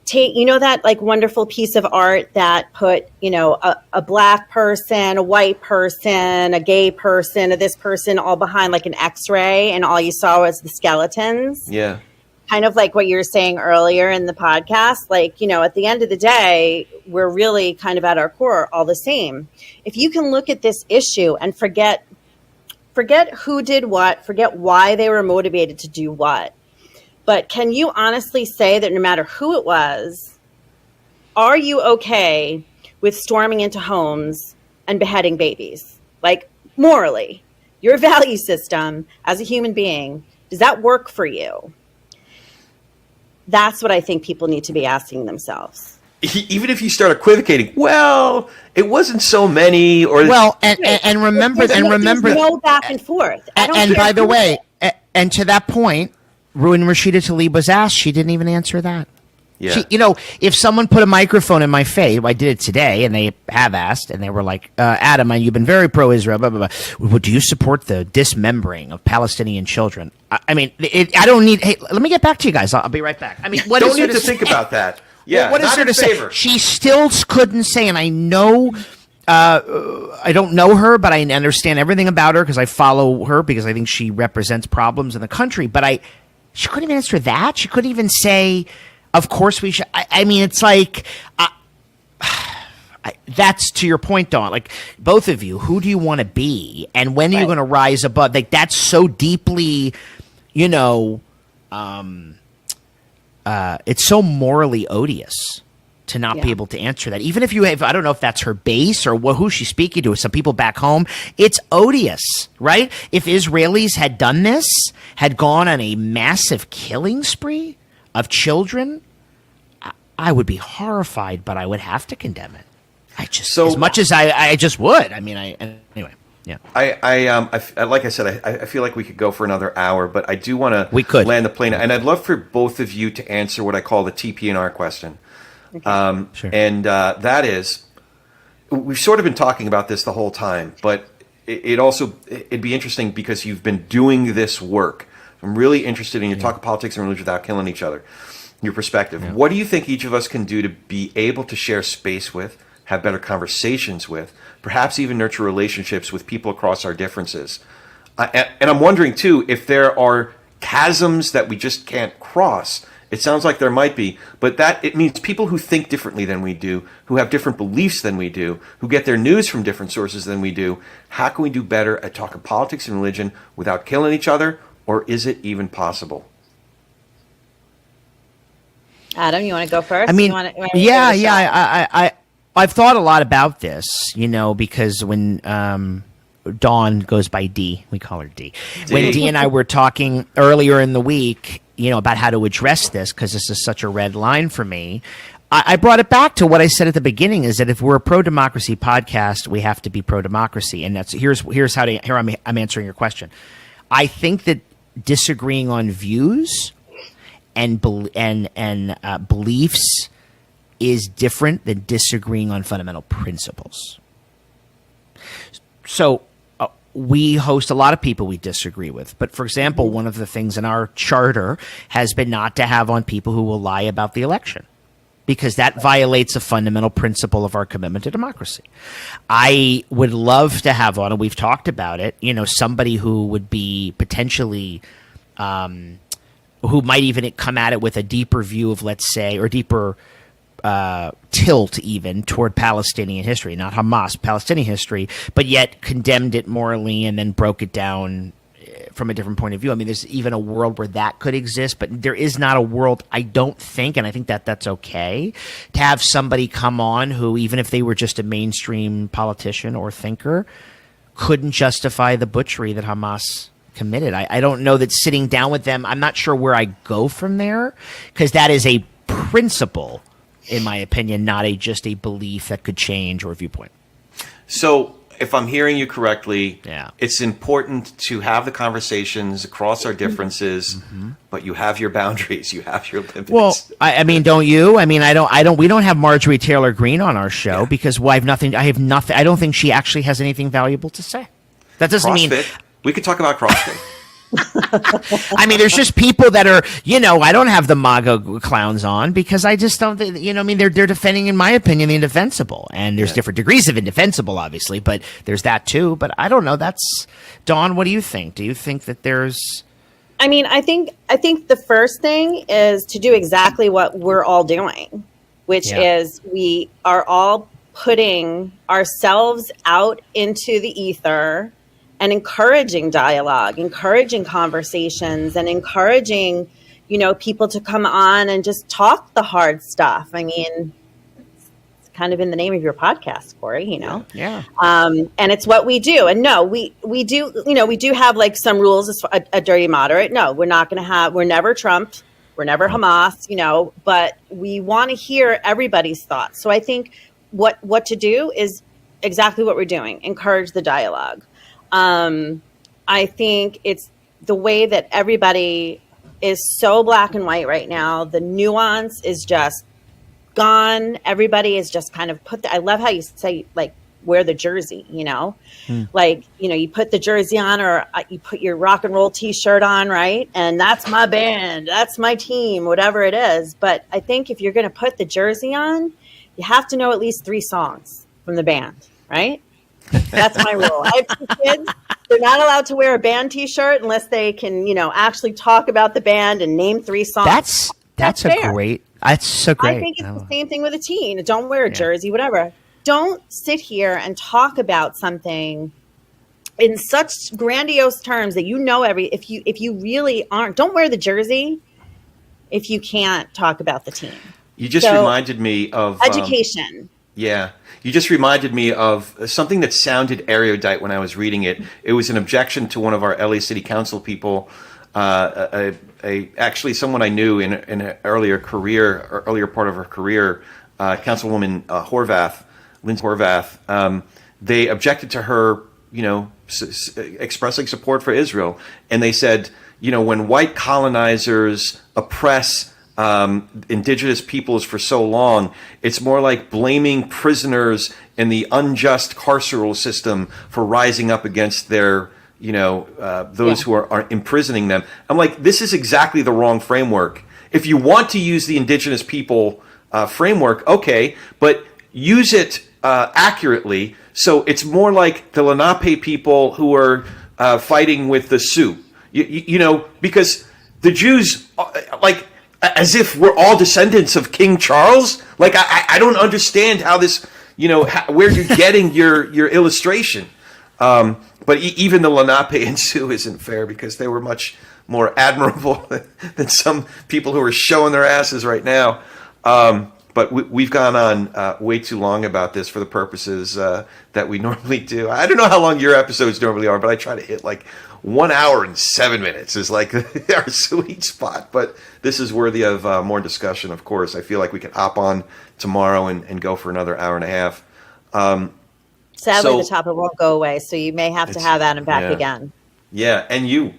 take, that like wonderful piece of art that put, a black person, a white person, a gay person, this person all behind like an X-ray, and all you saw was the skeletons. Yeah. Kind of like what you were saying earlier in the podcast, like, at the end of the day, we're really kind of at our core all the same. If you can look at this issue and forget who did what, forget why they were motivated to do what, but can you honestly say that no matter who it was, are you okay with storming into homes and beheading babies? Like, morally, your value system as a human being, does that work for you? That's what I think people need to be asking themselves. Even if you start equivocating, well, it wasn't so many, or and remember, there's no back and forth. And by the way, and to that point, when Rashida Tlaib was asked, she didn't even answer that. yeah. She, if someone put a microphone in my face, I did it today, and they have asked, and they were like, Adam, you've been very pro-Israel, blah, blah, blah. Do you support the dismembering of Palestinian children? I mean, I don't need, hey, let me get back to you guys. I'll be right back. I mean, what don't is there need to think about that. Yeah, what is not there in to favor. say? She still couldn't say, and I know, I don't know her, but I understand everything about her because I follow her because I think she represents problems in the country. But she couldn't even answer that. She couldn't even say, of course we should. I mean, it's like, that's to your point, Dawn. Like, both of you, who do you want to be? And when are you going to rise above? Like, that's so deeply, it's so morally odious to not be able to answer that. Even if you have, I don't know if that's her base or who's she speaking to, some people back home. It's odious, right? If Israelis had done this, had gone on a massive killing spree of children, I would be horrified, but I would have to condemn it. As much as I just would. I mean, anyway. Yeah. Like I said, I feel like we could go for another hour, but I do want to land the plane, and I'd love for both of you to answer what I call the TP&R question. Okay. Sure. And that is, we've sort of been talking about this the whole time, but it'd be interesting because you've been doing this work. I'm really interested in your talk of politics and religion without killing each other. Your perspective. Yeah. What do you think each of us can do to be able to share space with, have better conversations with, perhaps even nurture relationships with people across our differences? And I'm wondering, too, if there are chasms that we just can't cross. It sounds like there might be, but it means people who think differently than we do, who have different beliefs than we do, who get their news from different sources than we do. How can we do better at talking politics and religion without killing each other, or is it even possible? Adam, you want to go first? I mean, I've thought a lot about this, because when Dawn goes by D, we call her D. When D and I were talking earlier in the week, about how to address this, because this is such a red line for me, I brought it back to what I said at the beginning: is that if we're a pro-democracy podcast, we have to be pro-democracy, and here's how I'm answering your question. I think that disagreeing on views and beliefs is different than disagreeing on fundamental principles. So we host a lot of people we disagree with. But for example, one of the things in our charter has been not to have on people who will lie about the election, because that violates a fundamental principle of our commitment to democracy. I would love to have on, and we've talked about it, somebody who would be potentially who might even come at it with a deeper view of, let's say, or deeper tilt even toward Palestinian history, not Hamas, Palestinian history, but yet condemned it morally and then broke it down from a different point of view. I mean, there's even a world where that could exist, but there is not a world, I don't think, and I think that that's okay, to have somebody come on who, even if they were just a mainstream politician or thinker, couldn't justify the butchery that Hamas committed. I don't know that sitting down with them, I'm not sure where I go from there, because that is a principle, in my opinion, not just a belief that could change or a viewpoint. So if I'm hearing you correctly, yeah, it's important to have the conversations across our differences, but you have your boundaries, you have your limits. Well, I mean, don't you? I mean, we don't have Marjorie Taylor Greene on our show because I have nothing. I don't think she actually has anything valuable to say. That doesn't CrossFit. mean We could talk about CrossFit. I mean, there's just people that are, I don't have the MAGA clowns on because I just don't, they're defending, in my opinion, the indefensible. And there's different degrees of indefensible, obviously, but there's that too. But I don't know. Dawn, what do you think? Do you think that there's... I mean, I think the first thing is to do exactly what we're all doing, which is we are all putting ourselves out into the ether and encouraging dialogue, encouraging conversations, and encouraging, people to come on and just talk the hard stuff. I mean, it's kind of in the name of your podcast, Corey, Yeah. And it's what we do. And no, we do, we do have like some rules as a dirty moderate. No, we're not going to we're never Trump. We're never Hamas, but we want to hear everybody's thoughts. So I think what to do is exactly what we're doing. Encourage the dialogue. I think it's the way that everybody is so black and white right now. The nuance is just gone. Everybody is just kind of I love how you say, like, wear the jersey, like, you put the jersey on, or you put your rock and roll t-shirt on, right? And that's my band, that's my team, whatever it is. But I think if you're going to put the jersey on, you have to know at least 3 songs from the band, right? That's my rule. I have 2 kids. They're not allowed to wear a band t-shirt unless they can, actually talk about the band and name 3 songs. That's fair. That's so great. I think it's the same thing with a teen. Don't wear a jersey, whatever. Don't sit here and talk about something in such grandiose terms that if you really aren't, don't wear the jersey if you can't talk about the team. You just reminded me of education. You just reminded me of something that sounded erudite when I was reading it. It was an objection to one of our LA City Council people, actually someone I knew in an earlier part of her career, Councilwoman Lindsay Horvath. They objected to her, expressing support for Israel, and they said, when white colonizers oppress indigenous peoples for so long, it's more like blaming prisoners in the unjust carceral system for rising up against their, those who are imprisoning them. I'm like, this is exactly the wrong framework. If you want to use the indigenous people framework, okay, but use it accurately. So it's more like the Lenape people who are fighting with the Sioux, because the Jews, like, as if we're all descendants of King Charles. Like, I don't understand how this, where you're getting your illustration. But even the Lenape and Sioux isn't fair, because they were much more admirable than some people who are showing their asses right now. But we've gone on way too long about this for the purposes that we normally do. I don't know how long your episodes normally are, but I try to hit like 1 hour and 7 minutes is like our sweet spot. But this is worthy of more discussion, of course. I feel like we could hop on tomorrow and go for another hour and a half. Sadly, the topic won't go away, so you may have to have Adam back again. Yeah, and you.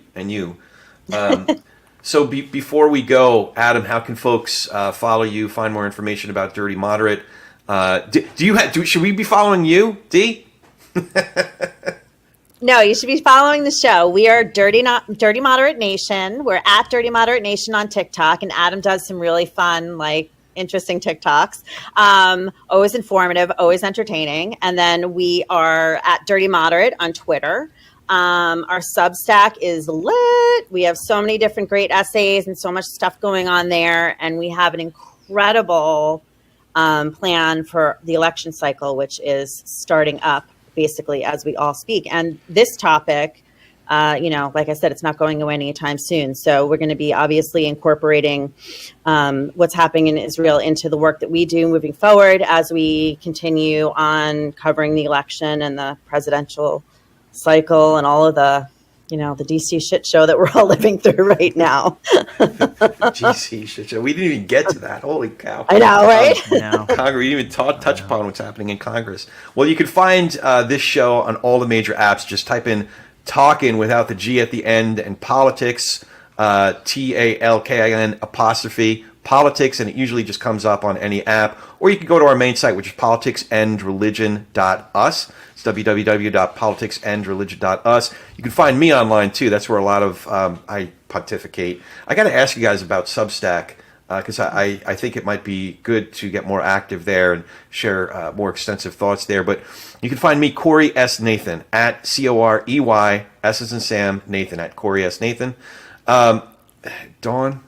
So before we go, Adam, how can folks follow you, find more information about Dirty Moderate? Should we be following you, Dee? No, you should be following the show. We are Dirty Moderate Nation. We're at Dirty Moderate Nation on TikTok, and Adam does some really fun, interesting TikToks. Always informative, always entertaining. And then we are at Dirty Moderate on Twitter. Our Substack is lit. We have so many different great essays and so much stuff going on there. And we have an incredible plan for the election cycle, which is starting up basically as we all speak. And this topic, like I said, it's not going away anytime soon. So we're going to be obviously incorporating what's happening in Israel into the work that we do moving forward as we continue on covering the election and the presidential cycle and all of the DC shit show that we're all living through right now. DC shit show. We didn't even get to that. Holy cow. I know, right? Congress, we didn't even touch upon what's happening in Congress. Well, you can find this show on all the major apps. Just type in Talkin without the G at the end and politics, TALKIN apostrophe politics, and it usually just comes up on any app. Or you can go to our main site, which is politicsandreligion.us. It's www.politicsandreligion.us. You can find me online too. That's where a lot of I pontificate. I got to ask you guys about Substack, because I think it might be good to get more active there and share more extensive thoughts there. But you can find me, Corey S. Nathan, at COREY, S as in Sam, Nathan, at Corey S. Nathan. Dawn,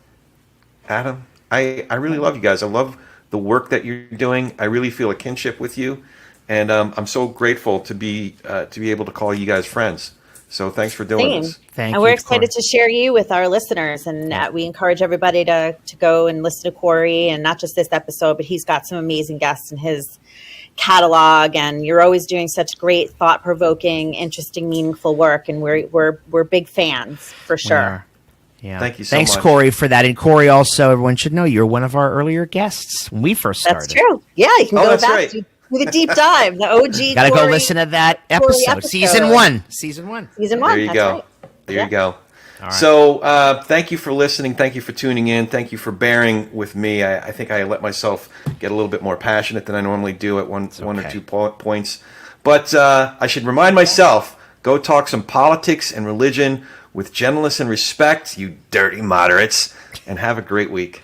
Adam, I really love you guys. I love the work that you're doing. I really feel a kinship with you. And I'm so grateful to be able to call you guys friends. So thanks for doing this. And we're excited to share you with our listeners. And we encourage everybody to go and listen to Corey, and not just this episode, but he's got some amazing guests in his catalog. And you're always doing such great, thought-provoking, interesting, meaningful work. And we're big fans for sure. Yeah. Thank you so Thanks, much. Corey, for that. And Corey, also, everyone should know you're one of our earlier guests when we first started. That's true. Yeah, you can Oh, go that's back right. to the deep dive, the OG. Got to go Corey- listen to that Corey episode. Season 1. Season 1. Season 1. There you that's go. Right. There Yeah. you go. right. So thank you for listening. Thank you for tuning in. Thank you for bearing with me. I think I let myself get a little bit more passionate than I normally do at one or okay. 2 points. But I should remind myself, go talk some politics and religion with gentleness and respect, you dirty moderates, and have a great week.